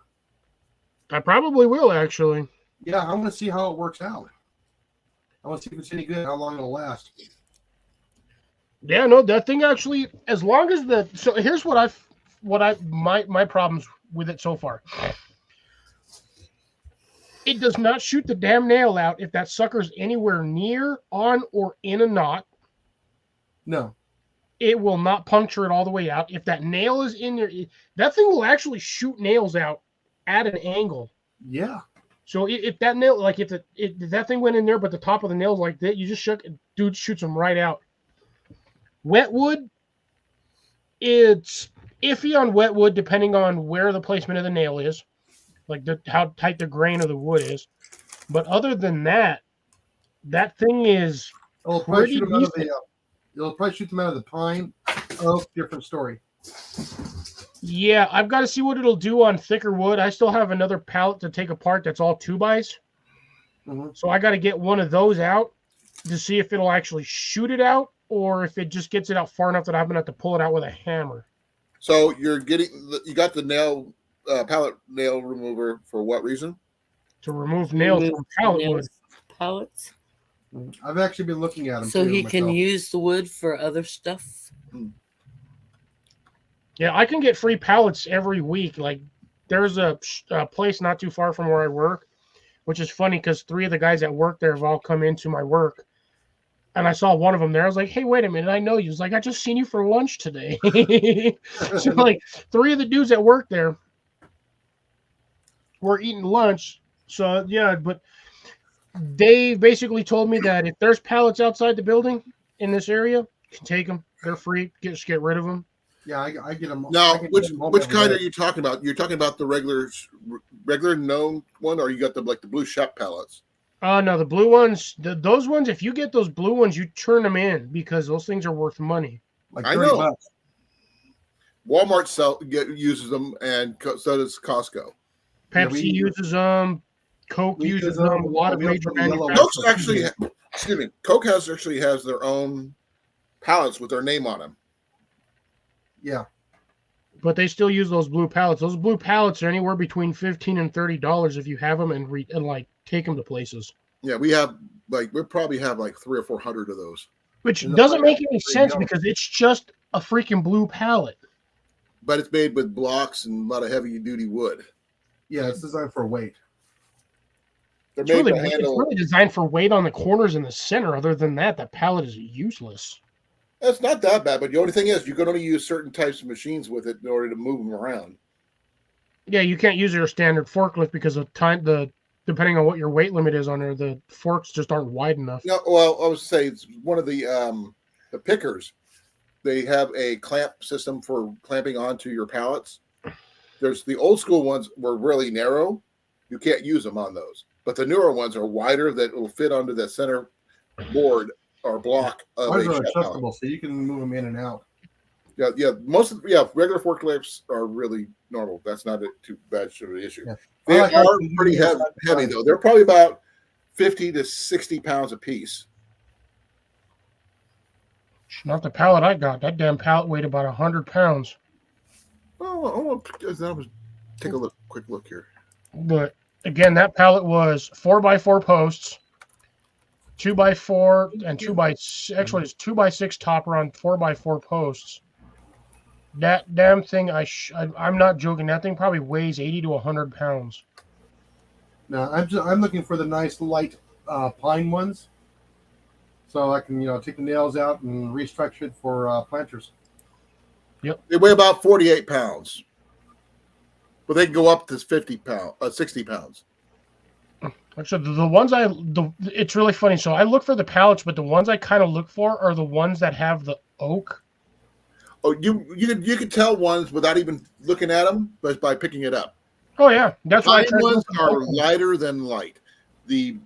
I probably will actually. Yeah, I want to see how it works out. I want to see if it's any good, how long it'll last. Yeah, no, that thing actually, as long as so here's my problems with it so far. It does not shoot the damn nail out if that sucker's anywhere near, on, or in a knot. No. It will not puncture it all the way out. If that nail is in there, that thing will actually shoot nails out at an angle. Yeah. So if that nail, like if that thing went in there, but the top of the nail's like that, you just shook it, dude shoots them right out. Wet wood, it's iffy on wet wood depending on where the placement of the nail is, like how tight the grain of the wood is. But other than that, that thing is It'll probably pretty shoot them out of decent. it'll probably shoot them out of the pine. Oh, different story. Yeah, I've got to see what it'll do on thicker wood. I still have another pallet to take apart that's all 2x. Mhm. So I got to get one of those out to see if it'll actually shoot it out or if it just gets it out far enough that I'm going to have to pull it out with a hammer. So you got the nail pallet nail remover for what reason? To remove nails from pallet wood. Pallets. I've actually been looking at them. So too, he can myself. use the wood for other stuff. Yeah, I can get free pallets every week. Like, there's a place not too far from where I work, which is funny because 3 of the guys that work there have all come into my work. And I saw one of them there. I was like, hey, wait a minute. I know you. He was like, I just seen you for lunch today. So, like, 3 of the dudes that work there were eating lunch. So, yeah, but they basically told me that if there's pallets outside the building in this area, you can take them. They're free. Just get rid of them. Yeah, I get them. Now, which kind are you talking about? You're talking about the regular known one, or you got the blue shop pallets? No, the blue ones, those ones, if you get those blue ones, you turn them in because those things are worth money. Like I 30 know. bucks. Walmart uses them, and so does Costco. Yeah, Pepsi we- uses them. Coke we uses use them. them. A lot of We also major put the yellow- manufacturers. Coke actually has their own pallets with their name on them. Yeah. But they still use those blue pallets. Those blue pallets are anywhere between $15 and $30 if you have them and like take them to places. Yeah, we probably have like 300 or 400 of those. Which And the doesn't fire- make any there you sense go. because it's just a freaking blue pallet. But it's made with blocks and a lot of heavy duty wood. Yeah, it's designed for weight. They're It's made really, to it's handle. really designed for weight on the corners in the center. Other than that, the pallet is useless. It's not that bad, but the only thing is you can only use certain types of machines with it in order to move them around. Yeah, you can't use your standard forklift because of depending on what your weight limit is on there, the forks just aren't wide enough. No, well, I would say it's one of the pickers they have a clamp system for clamping onto your pallets. There's the old school ones were really narrow. You can't use them on those. But the newer ones are wider that will fit onto the center board or block of Ours a are shed pallet. adjustable, so you can move them in and out. Yeah. Regular forklifts are really normal. That's not too bad of an issue. Yeah. They I like are ours to pretty use heavy, side to heavy side. though. They're probably about 50 to 60 pounds a piece. Not the pallet I got. That damn pallet weighed about 100 pounds. Oh, take a quick look here. But again, that pallet was 4x4 posts, 2x4, and actually it's 2x6 topper on 4x4 posts. That damn thing, I'm not joking. That thing probably weighs 80 to 100 pounds. Now I'm looking for the nice light pine ones, so I can take the nails out and restructure it for planters. They weigh about 48 pounds, but they can go up to 60 pounds. Actually, the ones it's really funny. So I look for the pallets, but the ones I kind of look for are the ones that have the oak. Oh, you could tell ones without even looking at them, but by picking it up. Oh yeah, that's why I Pine try to ones look for the are oak ones. lighter than light. The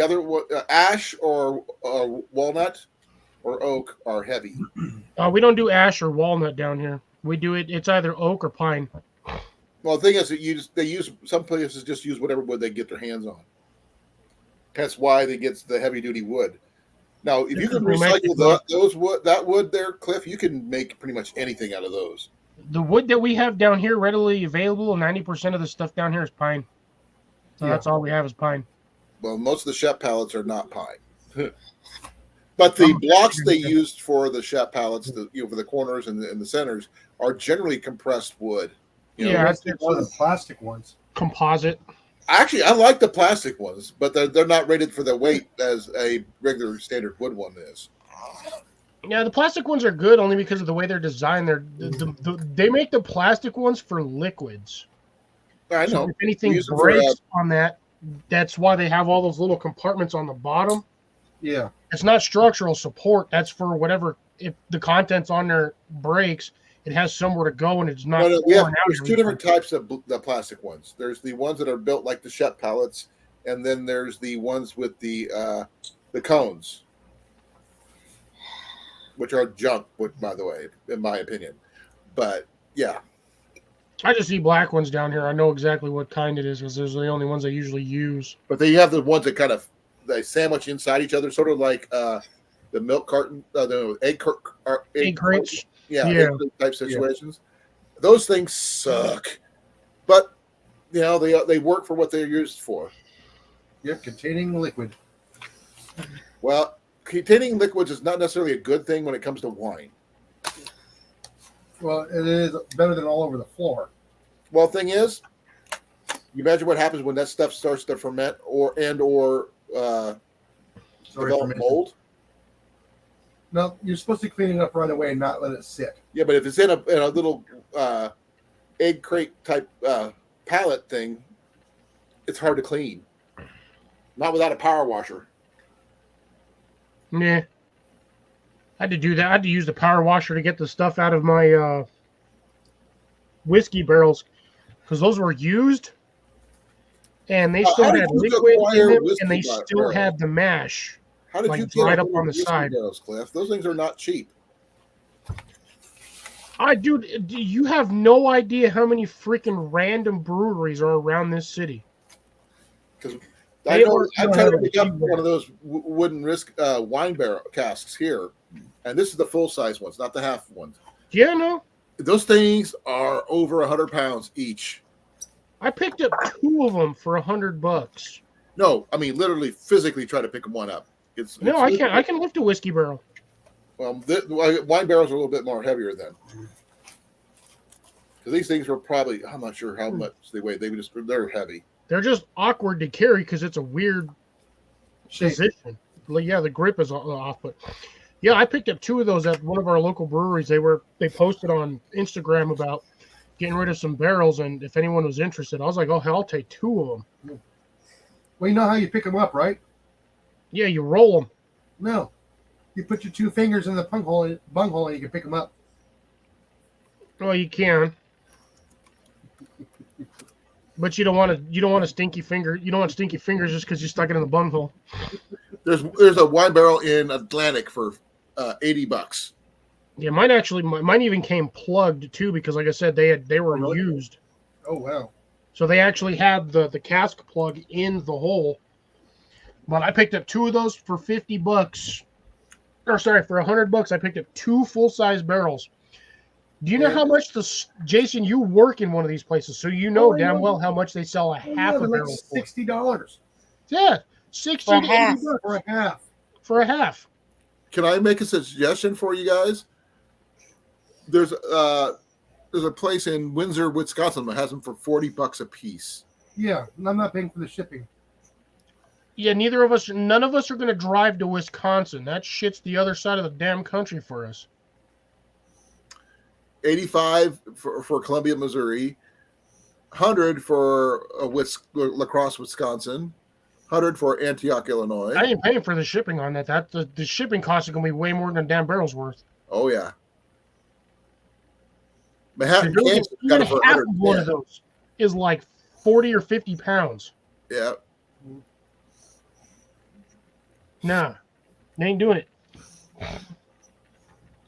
other ash or walnut or oak are heavy. We don't do ash or walnut down here. We do it. It's either oak or pine. Well, the thing is that some places just use whatever wood they get their hands on. That's why they get the heavy duty wood. Now, if you can recycle that wood there, Cliff, you can make pretty much anything out of those. The wood that we have down here readily available, 90% of the stuff down here is pine. So that's all we have is pine. Well, most of the Shep pallets are not pine. But the blocks they used for the Shep pallets, for the corners and the centers, are generally compressed wood. That's one of the plastic ones. Composite. Actually, I like the plastic ones, but they're not rated for the weight as a regular standard wood one is. Yeah, the plastic ones are good only because of the way they're designed. They make the plastic ones for liquids. I know. So if anything Use them breaks on that, that's why they have all those little compartments on the bottom. Yeah. It's not structural support. That's for whatever, if the contents on there breaks, it has somewhere to go and it's not. There's two different types of the plastic ones. There's the ones that are built like the Shep pallets, and then there's the ones with the cones, which are junk, by the way, in my opinion. But yeah, I just see black ones down here. I know exactly what kind it is because those are the only ones I usually use. but they have the ones that they sandwich inside each other, sort of like the milk carton, the egg crates. Yeah. Egg crate type situations. Yeah. Those things suck, but they work for what they're used for. Yeah, containing liquid. Well, containing liquids is not necessarily a good thing when it comes to wine. Well, it is better than all over the floor. Well, the thing is, you imagine what happens when that stuff starts to ferment or develop mold. No, you're supposed to clean it up right away and not let it sit. Yeah, but if it's in a little egg crate type pallet thing, it's hard to clean. Not without a power washer. Nah. I had to do that. I had to use the power washer to get the stuff out of my whiskey barrels because those were used and they still had liquid in them and they still had the mash. How did you get right up on the side? Barrels, Cliff? Those things are not cheap. You have no idea how many freaking random breweries are around this city. Because I'm trying to pick up one of those wooden wine barrel casks here, and this is the full size ones, not the half ones. Yeah, no. Those things are over 100 pounds each. I picked up 2 of them for $100. No, I mean literally, physically try to pick one up. I can't. I can lift a whiskey barrel. Well, wine barrels are a little bit more heavier then, because these things were probably, I'm not sure how much they weigh. They're heavy. They're just awkward to carry because it's a weird position. Yeah, the grip is off, but yeah, I picked up 2 of those at one of our local breweries. They posted on Instagram about getting rid of some barrels, and if anyone was interested, I was like, oh hell, I'll take 2 of them. Well, you know how you pick them up, right? Yeah, you roll them. No, You put your 2 fingers in the bunghole, and you can pick them up. Well, you can, but you don't want to. You don't want a stinky finger. You don't want stinky fingers just because you stuck it in the bunghole. There's a wine barrel in Atlantic for $80. Yeah, mine even came plugged too because, like I said, they were really? used. Oh wow! So they actually had the cask plug in the hole. But I picked up 2 of those for $50. Or sorry, for $100, I picked up 2 full-size barrels. Do you know how much Jason? You work in one of these places, so you know Oh, I damn know. well how much they sell a half a They're barrel like for. $60 Yeah, 60 For a to half. $80 for a half. for a half. Can I make a suggestion for you guys? There's a place in Windsor, Wisconsin that has them for $40 a piece. Yeah, and I'm not paying for the shipping. Yeah, none of us are going to drive to Wisconsin. That shit's the other side of the damn country for us. 85 for Columbia, Missouri, 100 for La Crosse, Wisconsin, 100 for Antioch, Illinois. I ain't paying for the shipping on that. The shipping costs are going to be way more than a damn barrel's worth. Oh yeah. Manhattan, Even Kansas got it for half of one of 110. those is like 40 or 50 pounds. Yeah. Nah, they ain't doing it.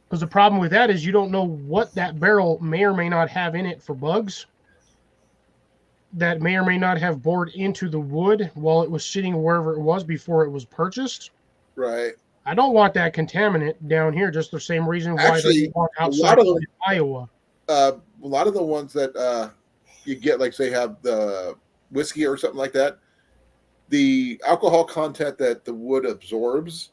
Because the problem with that is you don't know what that barrel may or may not have in it for bugs that may or may not have bored into the wood while it was sitting wherever it was before it was purchased. Right. I don't want that contaminant down here, just the same reason why Actually, they want a outside lot of of them- Iowa. A lot of the ones that you get, like say, have the whiskey or something like that, the alcohol content that the wood absorbs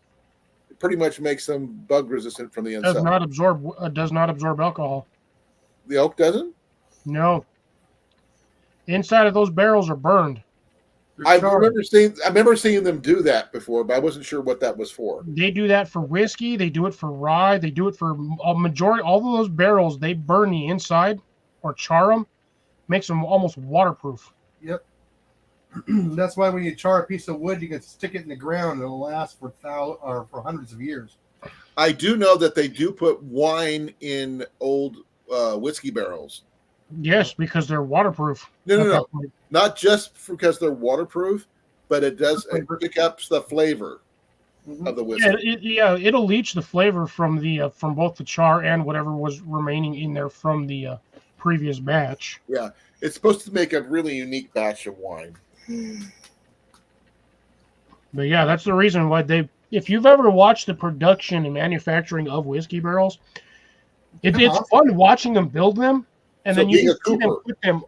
pretty much makes them bug resistant from the inside. Does not absorb alcohol. The oak doesn't? No. The inside of those barrels are burned. They're I charred. remember seeing them do that before, but I wasn't sure what that was for. They do that for whiskey. They do it for rye. They do it for a majority. All of those barrels, they burn the inside or char them, makes them almost waterproof. Yep. That's why when you char a piece of wood, you can stick it in the ground and it'll last for hundreds of years. I do know that they do put wine in old whiskey barrels. Yes, because they're waterproof. No. Not just because they're waterproof, but it does pick up the flavor Mhm. of the whiskey. It'll leach the flavor from the from both the char and whatever was remaining in there from the previous batch. Yeah, it's supposed to make a really unique batch of wine. But yeah, that's the reason why they. If you've ever watched the production and manufacturing of whiskey barrels, it's fun watching them build them, and So then you being can a see them cooper. put them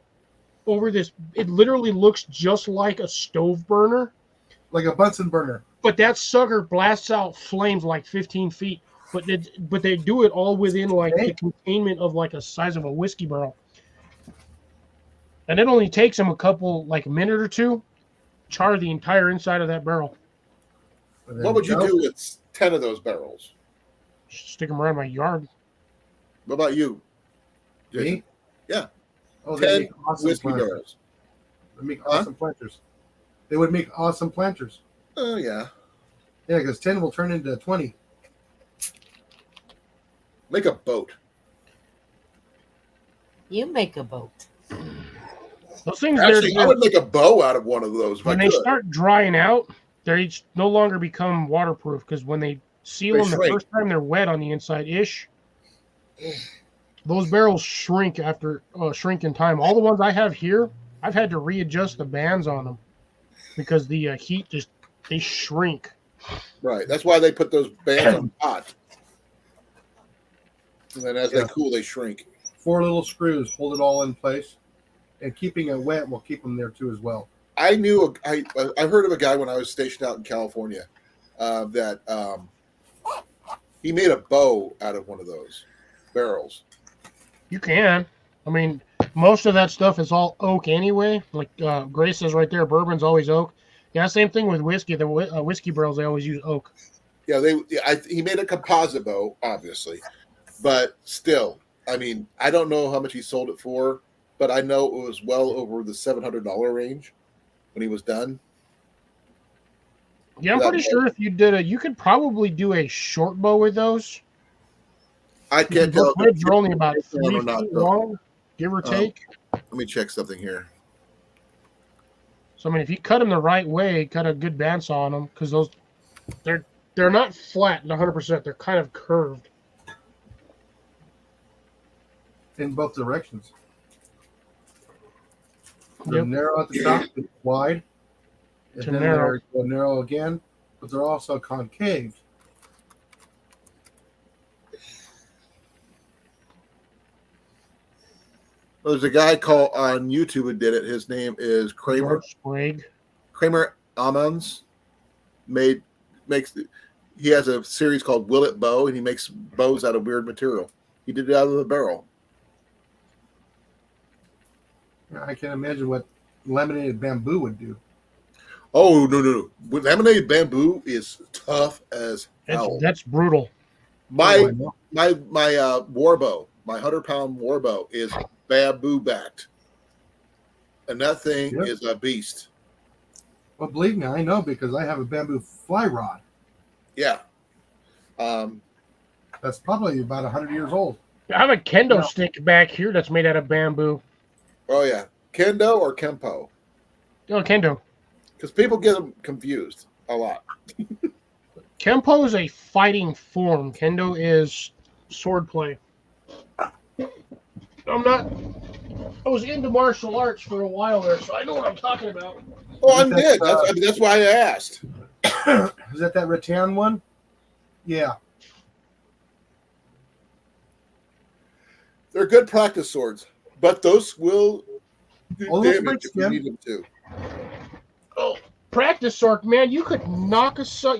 over this. It literally looks just like a stove burner, Like a Bunsen burner. but that sucker blasts out flames like 15 feet. But they do it all within like the containment of like a size of a whiskey barrel, and it only takes them a minute or two, char the entire inside of that barrel. And then What would you go. do with 10 of those barrels? Stick them around my yard. What about you, Jason? Me? Yeah. Oh, they 10 make awesome whiskey planters. barrels. They make Huh? awesome planters. They would make awesome planters. Oh, yeah. Yeah, because 10 will turn into 20. Make a boat. You make a boat. Those things, Actually, I would make a bow out of one of those if when I they could. start drying out, they no longer become waterproof because when they seal They them the shrink. first time, they're wet on the inside ish. Those barrels shrink after shrink in time. All the ones I have here, I've had to readjust the bands on them because the heat they shrink. Right. That's why they put those bands on hot. And then as Yeah. they cool, they shrink. 4 little screws hold it all in place. And keeping it wet will keep them there too as well. I heard of a guy when I was stationed out in California that he made a bow out of one of those barrels. You can. I mean, most of that stuff is all oak anyway. Like Grace says right there, bourbon's always oak. Yeah, same thing with whiskey. The whiskey barrels, they always use oak. Yeah, he made a composite bow, obviously, but still, I mean, I don't know how much he sold it for, but I know it was well over the $700 range when he was done. Yeah, I'm That pretty bow. sure if you did you could probably do a short bow with those. I can't tell. Those ribs are only about if it's 3 or not, feet though. long, give or take. Let me check something here. So I mean, if you cut them the right way, cut a good bandsaw on them, because those they're not flat 100%. They're kind of curved. In both directions. They're Yep. narrow at the top, wide, and To then narrow. they're narrow again, but they're also concave. There's a guy called on YouTube who did it. His name is Kramer George Sprague. Ammons. He has a series called Will It Bow, and he makes bows out of weird material. He did it out of the barrel. I can imagine what laminated bamboo would do. Oh no! Laminated bamboo is tough as hell. That's brutal. My war bow, my 100-pound war bow is bamboo backed, and that thing Yep. is a beast. Well, believe me, I know because I have a bamboo fly rod Yeah. that's probably about 100 years old. I have a kendo Yeah. stick back here that's made out of bamboo. Oh yeah. Kendo or Kempo? Oh, kendo. Because people get them confused a lot. Kempo is a fighting form. Kendo is swordplay. I was into martial arts for a while there, so I know what I'm talking about. Oh, I'm That's, good. That's why I asked. Is that rattan one? Yeah. They're good practice swords, but those will do Oh, those damage break if you skin. need them to. Oh, practice sword, man! You could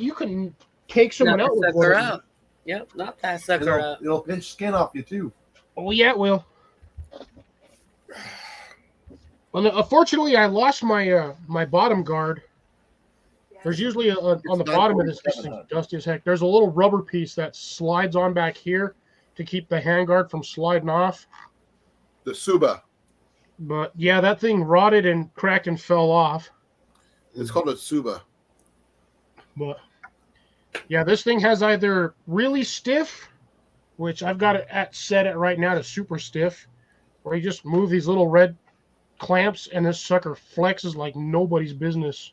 you can take someone Knock out the with sucker one. out. Yep, knock that sucker out. It'll pinch skin off you too. Oh yeah, it will. Well, unfortunately, I lost my my bottom guard. There's usually on the not bottom of going this to thing's cut. dusty as heck. There's a little rubber piece that slides on back here to keep the handguard from sliding off. The Suba. But yeah, that thing rotted and cracked and fell off. It's called a Suba. But yeah, this thing has either really stiff, which I've got it set it right now to super stiff, where you just move these little red clamps and this sucker flexes like nobody's business.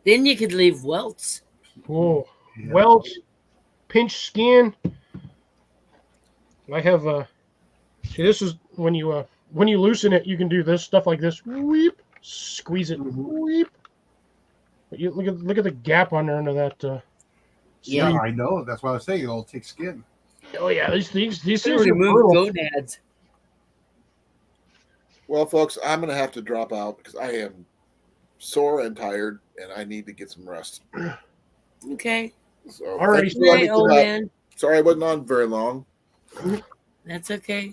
Then you could leave welts. Whoa. Yeah. Welts, pinch skin. I have see, this is when you loosen it, you can do this stuff like this. Weep, squeeze it. Weep. But you look at the gap under that. Yeah, Yeah. I know. That's why I was saying it'll take skin. Oh yeah, these things are Remove brutal. gonads. Well, folks, I'm going to have to drop out because I am sore and tired, and I need to get some rest. Okay. So, Alrighty, thanks for letting Hey, me old come out. man. Sorry I wasn't on very long. That's okay.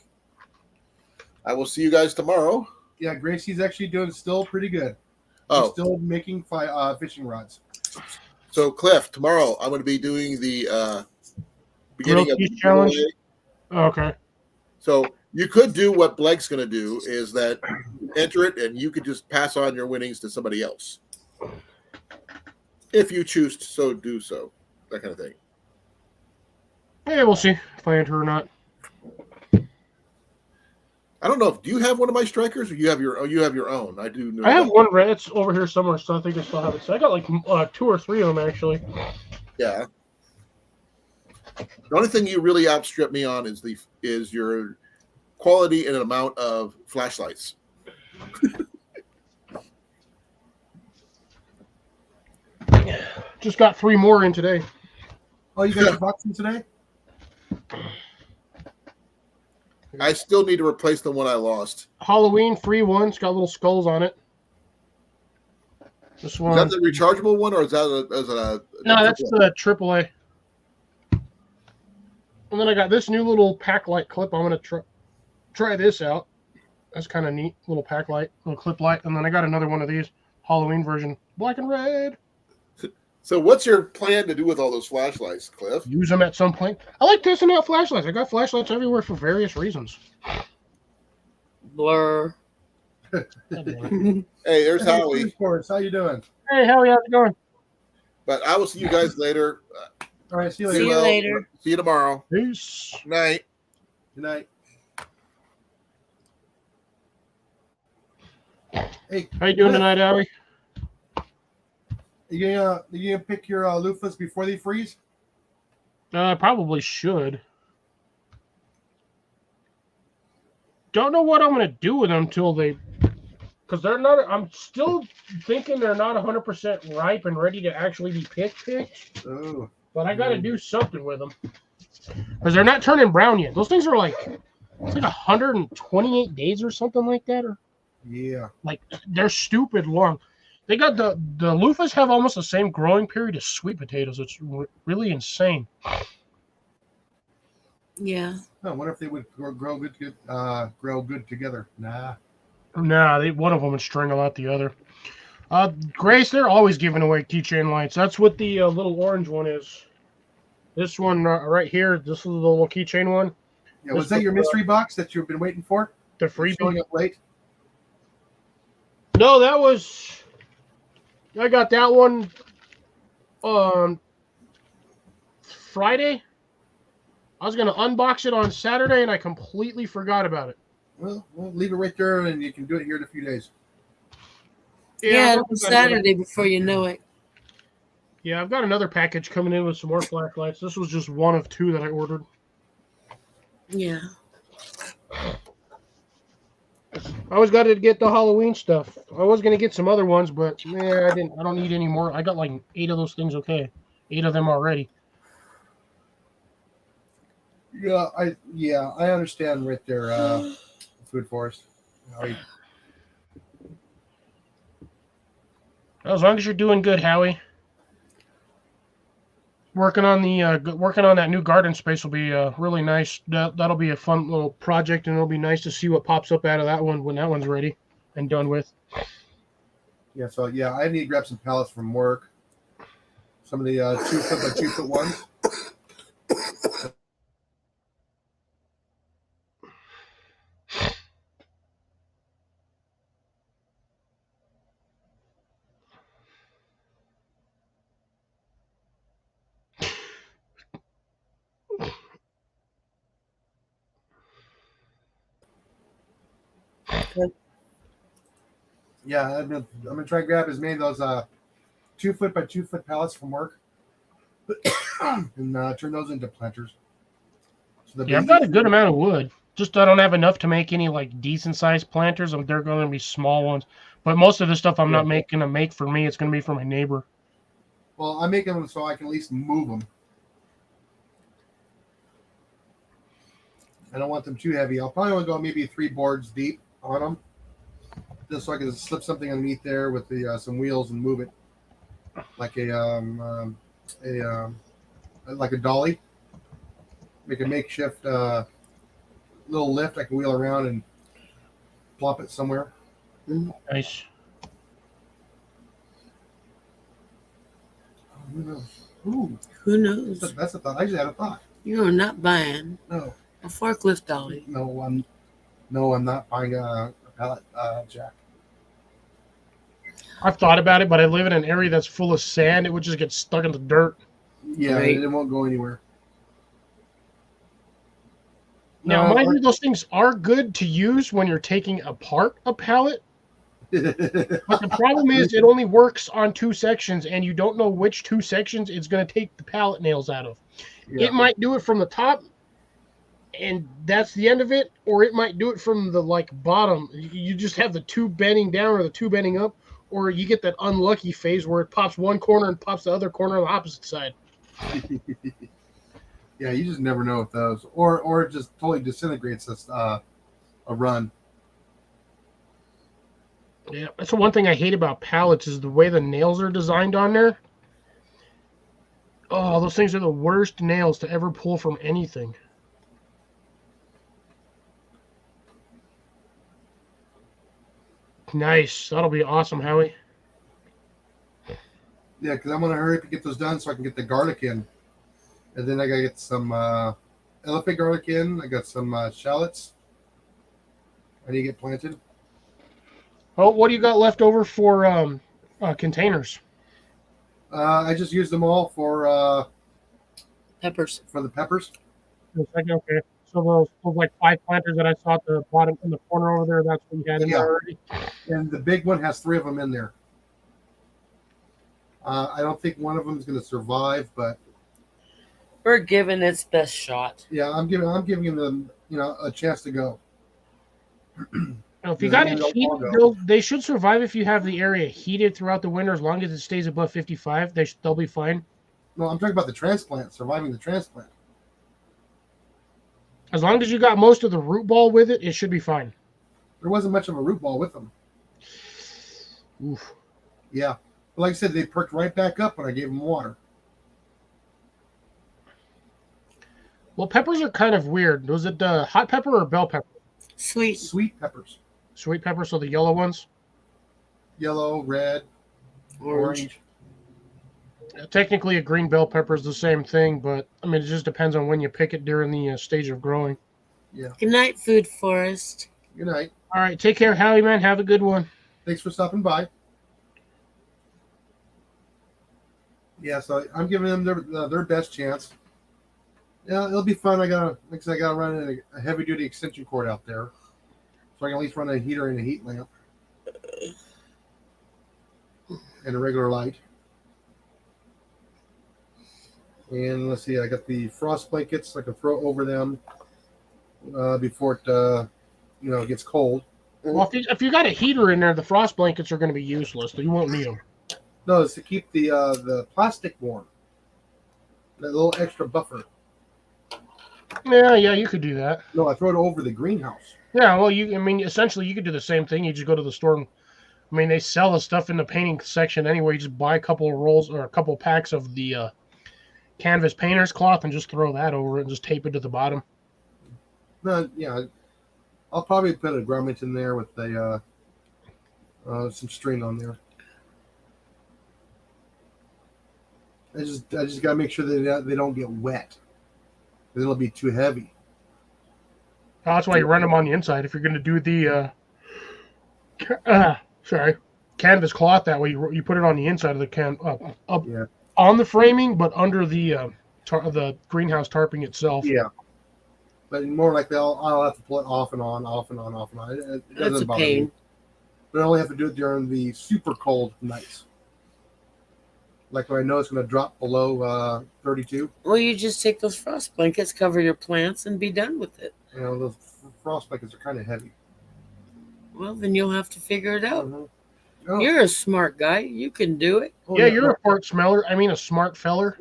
I will see you guys tomorrow. Yeah, Gracie's actually doing still pretty good. She's Oh, still making fishing rods. so Cliff, tomorrow I'm going to be doing the beginning Grilled of the cheese challenge? giveaway. Okay. So you could do what Blake's going to do is that enter it and you could just pass on your winnings to somebody else. If you choose to so do so. That kind of thing. Yeah, we'll see if I enter or not. I don't know. Do you have one of my strikers or you have your own? I do know. I have that. one red. It's over here somewhere, so I think I still have it. So I got like 2 or 3 of them actually. Yeah. The only thing you really outstrip me on is your quality and amount of flashlights. Just got 3 more in today. Oh, you got a boxing today? I still need to replace the one I lost. Halloween free one. It's got little skulls on it. This Is one. that the rechargeable one or is that No, that's the AAA. And then I got this new little pack light clip. I'm gonna try this out. That's kind of neat. Little pack light, little clip light. And then I got another one of these Halloween version, black and red. So what's your plan to do with all those flashlights, Cliff? Use them at some point. I like testing out flashlights. I got flashlights everywhere for various reasons. Blur. God damn it. Hey, there's Hey, Howie. Food Force, how you doing? Hey, Howie, how's it going? But I will see you guys later. All right, see you See later. you Well, later. See you tomorrow. Peace. Night. Good night. Hey, How you doing tonight, Howie? you gonna pick your loofahs before they freeze? I probably should. Don't know what I'm gonna do with them till they, because they're not. I'm still thinking they're not 100% ripe and ready to actually be picked. Oh, But I got to do something with them because they're not turning brown yet. Those things are like it's like 128 days or something like that, or yeah. like they're stupid long. They got the loofahs have almost the same growing period as sweet potatoes. It's really insane. Yeah. I wonder if they would grow good together. Nah. Nah, one of them would strangle out the other. Grace, they're always giving away keychain lights. That's what the little orange one is. This one right here, this is the little keychain one. Yeah, was that your mystery box that you've been waiting for? The It's freebie. showing up late. No, that was. I got that one Friday. I was gonna unbox it on Saturday, and I completely forgot about it. Well, leave it right there, and you can do it here in a few days. Yeah, I've it was got another- Saturday before you know it. Yeah, I've got another package coming in with some more flashlights. This was just one of two that I ordered. Yeah. I always got to get the Halloween stuff. I was gonna get some other ones, but I didn't. I don't need any more. I got like 8 of those things. Okay, 8 of them already. Yeah, I understand right there. Food Forest. As long as you're doing good, Howie. Working on that new garden space will be really nice. That'll be a fun little project, and it'll be nice to see what pops up out of that one when that one's ready and done with. Yeah, so I need to grab some pallets from work. Some of the 2 foot by 2 foot ones. Yeah, I'm gonna try and grab as many of those 2 foot by 2 foot pallets from work, and turn those into planters. So Yeah, I've got a good amount of wood. Just I don't have enough to make any like decent sized planters. They're going to be small ones. But most of the stuff I'm not going to make for me. It's going to be for my neighbor. Well, I'm making them so I can at least move them. I don't want them too heavy. I'll probably want to go maybe 3 boards deep on them, just so I can slip something underneath there with the some wheels and move it like a dolly. Make a makeshift little lift I can wheel around and plop it somewhere. Nice. Who knows? Ooh, Who knows? that's a thought. I just had a thought. You are not buying No, a forklift dolly. I'm not buying a pallet jack. I've thought about it, but I live in an area that's full of sand. It would just get stuck in the dirt. Yeah, Right. it won't go anywhere. Now, No, mind you, those things are good to use when you're taking apart a pallet. But the problem is it only works on 2 sections, and you don't know which 2 sections it's going to take the pallet nails out of. Yeah. It might do it from the top, and that's the end of it, or it might do it from the bottom. You just have the 2 bending down or the 2 bending up, or you get that unlucky phase where it pops one corner and pops the other corner on the opposite side. Yeah, you just never know with those, or it just totally disintegrates a run. Yeah, that's the one thing I hate about pallets is the way the nails are designed on there. Oh, those things are the worst nails to ever pull from anything. Nice. That'll be awesome, Howie. Yeah, because I'm gonna hurry up and get those done so I can get the garlic in, and then I gotta get some elephant garlic in. I got some shallots. I need to get planted. Oh, what do you got left over for containers? I just used them all for Peppers. the peppers. Okay. So those like 5 planters that I saw at the bottom in the corner over there, that's what you had in there Yeah. already? And the big one has 3 of them in there. I don't think one of them is going to survive, but We're giving its best shot. yeah, I'm giving them a chance to go. Now, if you Yeah, got it they'll all heated, go. they should survive if you have the area heated throughout the winter. As long as it stays above 55, they'll be fine. No, I'm talking about the transplant, surviving the transplant. As long as you got most of the root ball with it, it should be fine. There wasn't much of a root ball with them. Oof. Yeah, but like I said, they perked right back up when I gave them water. Well, peppers are kind of weird. Was it hot pepper or bell pepper? Sweet. Sweet peppers, Sweet pepper, so the yellow ones. yellow, red, Orange. Technically, a green bell pepper is the same thing, but I mean, it just depends on when you pick it during the stage of growing. Good night, Food Forest. Good night. All right, take care, Howie, man. Have a good one. Thanks for stopping by. Yeah, so I'm giving them their best chance. Yeah, it'll be fun. I gotta run a heavy duty extension cord out there, so I can at least run a heater and a heat lamp and a regular light. And let's see, I got the frost blankets I can throw over them before it gets cold. Well, if you got a heater in there, the frost blankets are going to be useless. You won't need them. No, it's to keep the plastic warm. That little extra buffer. Yeah, you could do that. No, I throw it over the greenhouse. Yeah, well, essentially, you could do the same thing. You just go to the store. They sell the stuff in the painting section anyway. You just buy a couple of rolls or a couple of packs of the canvas painter's cloth and just throw that over it and just tape it to the bottom. No, yeah, I'll probably put a grommet in there with some string on there. I just gotta make sure that they don't get wet. It'll be too heavy. That's why you run them on the inside. If you're going to do the canvas cloth, that way you put it on the inside of the up Yeah. on the framing, but under the greenhouse tarping itself. Yeah, but more likely I'll have to pull it off and on, off and on, off and on. It That's doesn't a bother pain. me. But I only have to do it during the super cold nights. Like when I know it's going to drop below 32. Well, you just take those frost blankets, cover your plants, and be done with it. Those frost blankets are kind of heavy. Well, then you'll have to figure it out. Oh, You're a smart guy. You can do it. oh, Yeah, you're a smart smeller. A smart feller.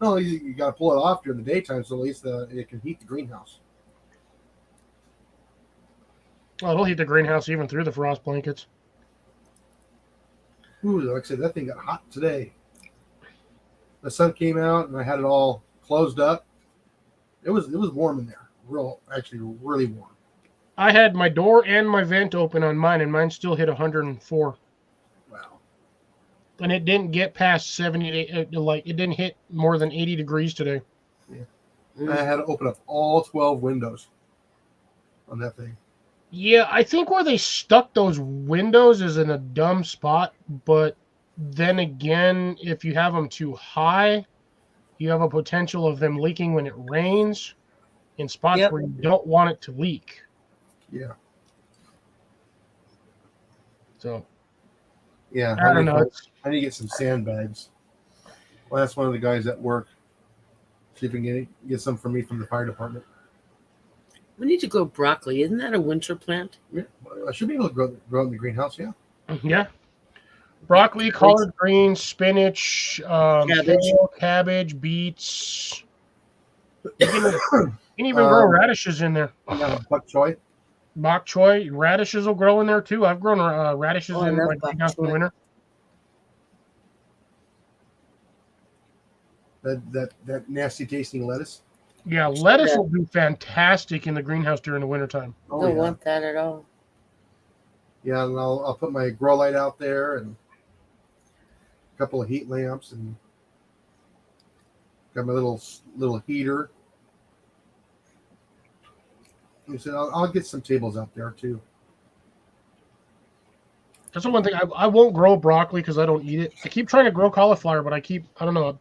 No, you got to pull it off during the daytime so at least it can heat the greenhouse. Well, it'll heat the greenhouse even through the frost blankets. Ooh, like I said, that thing got hot today. The sun came out and I had it all closed up. It was warm in there. Really warm. I had my door and my vent open on mine, and mine still hit 104. Wow. And it didn't get past 70. It didn't hit more than 80 degrees today. I had to open up all 12 windows on that thing. Yeah, I think where they stuck those windows is in a dumb spot, but then again, if you have them too high, you have a potential of them leaking when it rains in spots Yep. where you don't want it to leak. Yeah. So, Yeah. I don't know. I need to get some sandbags. Well, that's one of the guys at work. See if we can get some for me from the fire department. We need to grow broccoli. Isn't that a winter plant? Yeah. I should be able to grow in the greenhouse, yeah. Yeah. Broccoli, collard greens, spinach, cabbage, beets. You can even grow radishes in there. Yeah, bok choy. Bok choy, radishes will grow in there too. I've grown radishes Oh, I in love my bok greenhouse in the choy. winter. That nasty tasting lettuce. Yeah, lettuce will do fantastic in the greenhouse during the wintertime. Oh, Don't yeah. want that at all. Yeah, and I'll put my grow light out there and a couple of heat lamps and got my little heater. Like I said, I'll get some tables out there too. That's the one thing I won't grow broccoli because I don't eat it. I keep trying to grow cauliflower, but I don't know.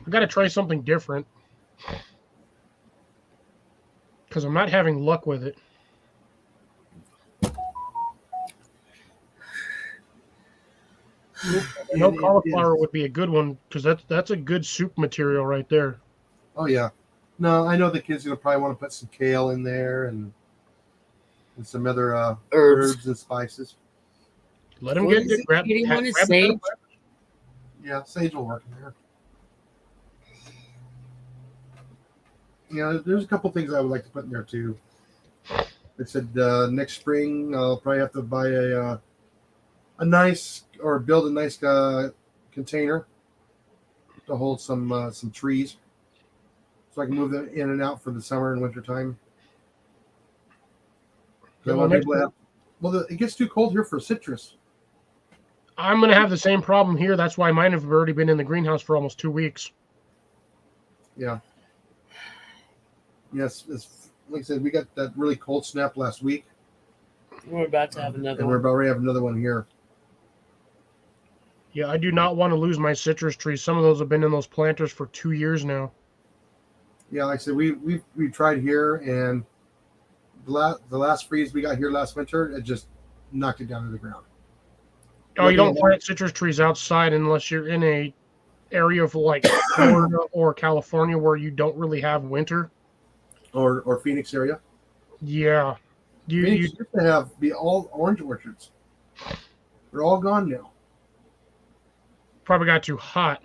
I got to try something different because I'm not having luck with it. No, It cauliflower is. would be a good one because that's a good soup material right there. Oh yeah. No, I know the kids gonna probably want to put some kale in there and some other Herbs. herbs and spices. Let them What get is it. it? Grab, You have, want to grab say? it. Yeah, sage will work in there. Yeah, there's a couple things I would like to put in there too. They said next spring I'll probably have to buy a nice or build a nice container to hold some trees, so I can move them in and out for the summer and winter time. Yeah, I want people to have. Well, it gets too cold here for citrus. I'm going to have the same problem here. That's why mine have already been in the greenhouse for almost 2 weeks. Yeah. Yes, it's, like I said, we got that really cold snap last week, We're about to have another and we're one. about ready to have another one here. Yeah, I do not want to lose my citrus trees. Some of those have been in those planters for 2 years now. Yeah, like I said, we tried here, and the last freeze we got here last winter, it just knocked it down to the ground. Oh, you don't plant citrus trees outside unless you're in a area of like Florida or California where you don't really have winter. Or Phoenix area. Yeah. Phoenix used to be all orange orchards. They're all gone now. Probably got too hot.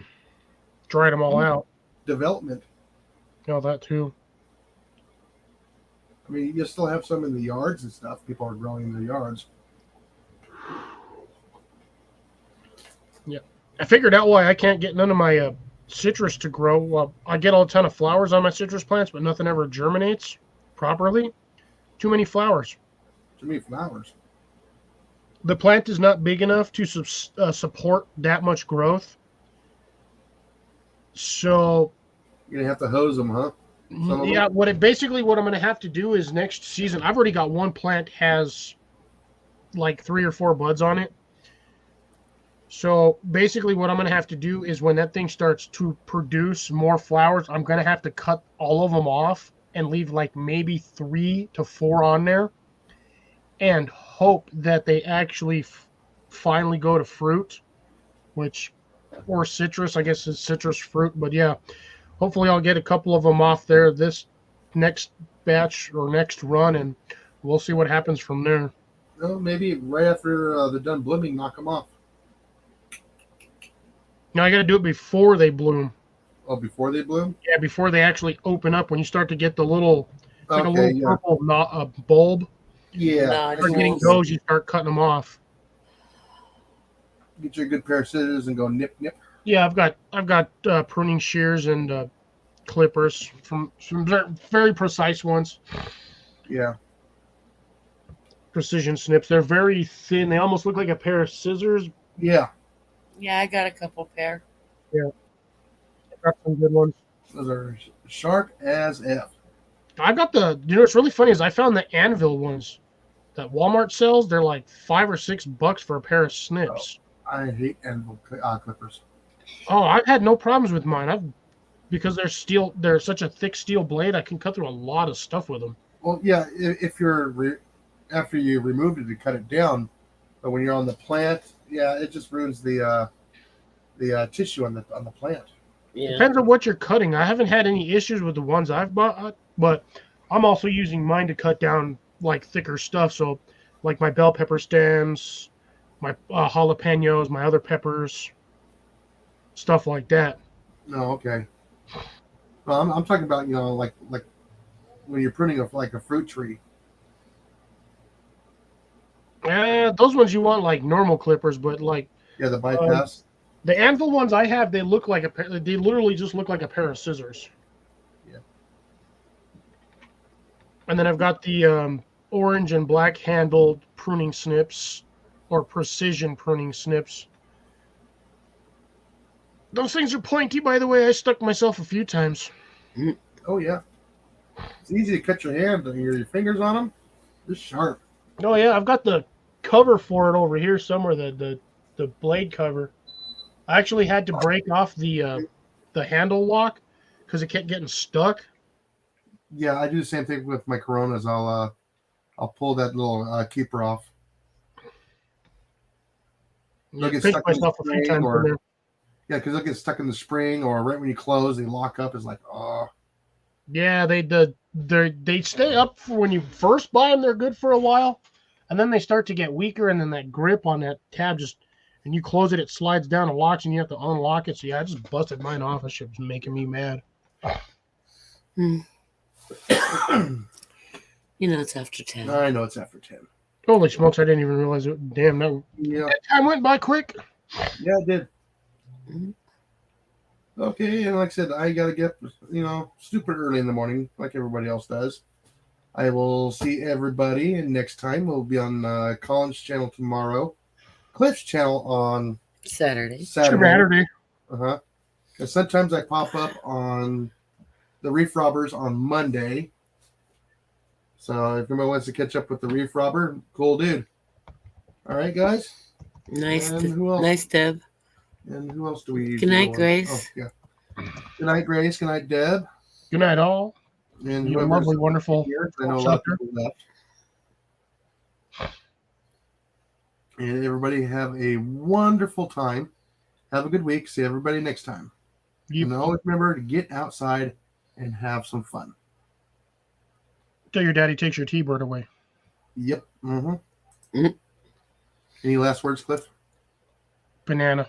Dried them all out. Development. You know, that too. I mean, you still have some in the yards and stuff. People are growing in their yards. I figured out why I can't get none of my citrus to grow. Well, I get a ton of flowers on my citrus plants, but nothing ever germinates properly. Too many flowers. Too many flowers. The plant is not big enough to support that much growth. So, You're gonna have to hose them, huh? Some of yeah, what I'm going to have to do is next season. I've already got one plant has like 3 or 4 buds on it. So basically, what I'm going to have to do is when that thing starts to produce more flowers, I'm going to have to cut all of them off and leave like maybe 3 to 4 on there, and hope that they actually finally go to fruit, or citrus. I guess it's citrus fruit, but yeah. Hopefully I'll get a couple of them off there this next batch or next run, and we'll see what happens from there. Well, maybe right after they're done blooming, knock them off. Now I got to do it before they bloom. Oh, before they bloom? Yeah, before they actually open up. When you start to get the little, it's like a Okay, little yeah. purple bulb. Yeah. No, Start getting those, you start cutting them off. Get you a good pair of scissors and go nip, nip. Yeah, I've got pruning shears and clippers from some very precise ones. Yeah. Precision snips. They're very thin. They almost look like a pair of scissors. Yeah. Yeah, I got a couple pair. I've got some good ones. Those are sharp as F. I've got what's really funny is I found the Anvil ones that Walmart sells. They're like $5 or $6 for a pair of snips. I hate anvil clippers. Oh, I've had no problems with mine. Because they're steel. They're such a thick steel blade. I can cut through a lot of stuff with them. Well, yeah, if you're after you removed it to cut it down, but when you're on the plant, yeah, it just ruins the tissue on the plant. Yeah. Depends on what you're cutting. I haven't had any issues with the ones I've bought, but I'm also using mine to cut down like thicker stuff. So, like my bell pepper stems, my jalapenos, my other peppers, stuff like that. No, okay. Well, I'm talking about like when you're pruning like a fruit tree. Those ones you want like normal clippers, but like Yeah, the bypass. the Anvil ones I have, they literally just look like a pair of scissors. Yeah. And then I've got the orange and black handled pruning snips, or precision pruning snips. Those things are pointy, by the way. I stuck myself a few times. Oh yeah. It's easy to cut your hand and your fingers on them. They're sharp. Oh yeah, I've got the cover for it over here somewhere. The blade cover. I actually had to break off the handle lock because it kept getting stuck. Yeah, I do the same thing with my Coronas. I'll pull that little keeper off. They'll I get pinched stuck in the myself a few spring times or- in there. Yeah, because they'll get stuck in the spring, or right when you close, they lock up. It's like, oh, Yeah, they stay up for when you first buy them. They're good for a while, and then they start to get weaker, and then that grip on that tab and you close it, it slides down and locks, and you have to unlock it. So yeah, I just busted mine off. That shit was making me mad. You know it's after 10. I know it's after 10. Holy smokes! I didn't even realize it. Damn, Yeah, that time went by quick. yeah, it did. Mhm. Okay, and like I said, I gotta get stupid early in the morning, like everybody else does. I will see everybody, and next time we'll be on Colin's channel tomorrow, Cliff's channel on Saturday. Saturday. Uh-huh. And sometimes I pop up on the Reef Robbers on Monday. So if anybody wants to catch up with the Reef Robber, cool dude. All right, guys. Nice, And who else? nice, Deb. And who else do we? Good night, know? Grace. Oh, yeah. Good night, Grace. Good night, Deb. Good night, all. And You whoever's lovely, wonderful. here. I know a lot of people left. And everybody have a wonderful time. Have a good week. See everybody next time. And always remember to get outside and have some fun. Till your daddy takes your T-bird away. Yep. Mm-hmm. Mhm. Any last words, Cliff? Banana.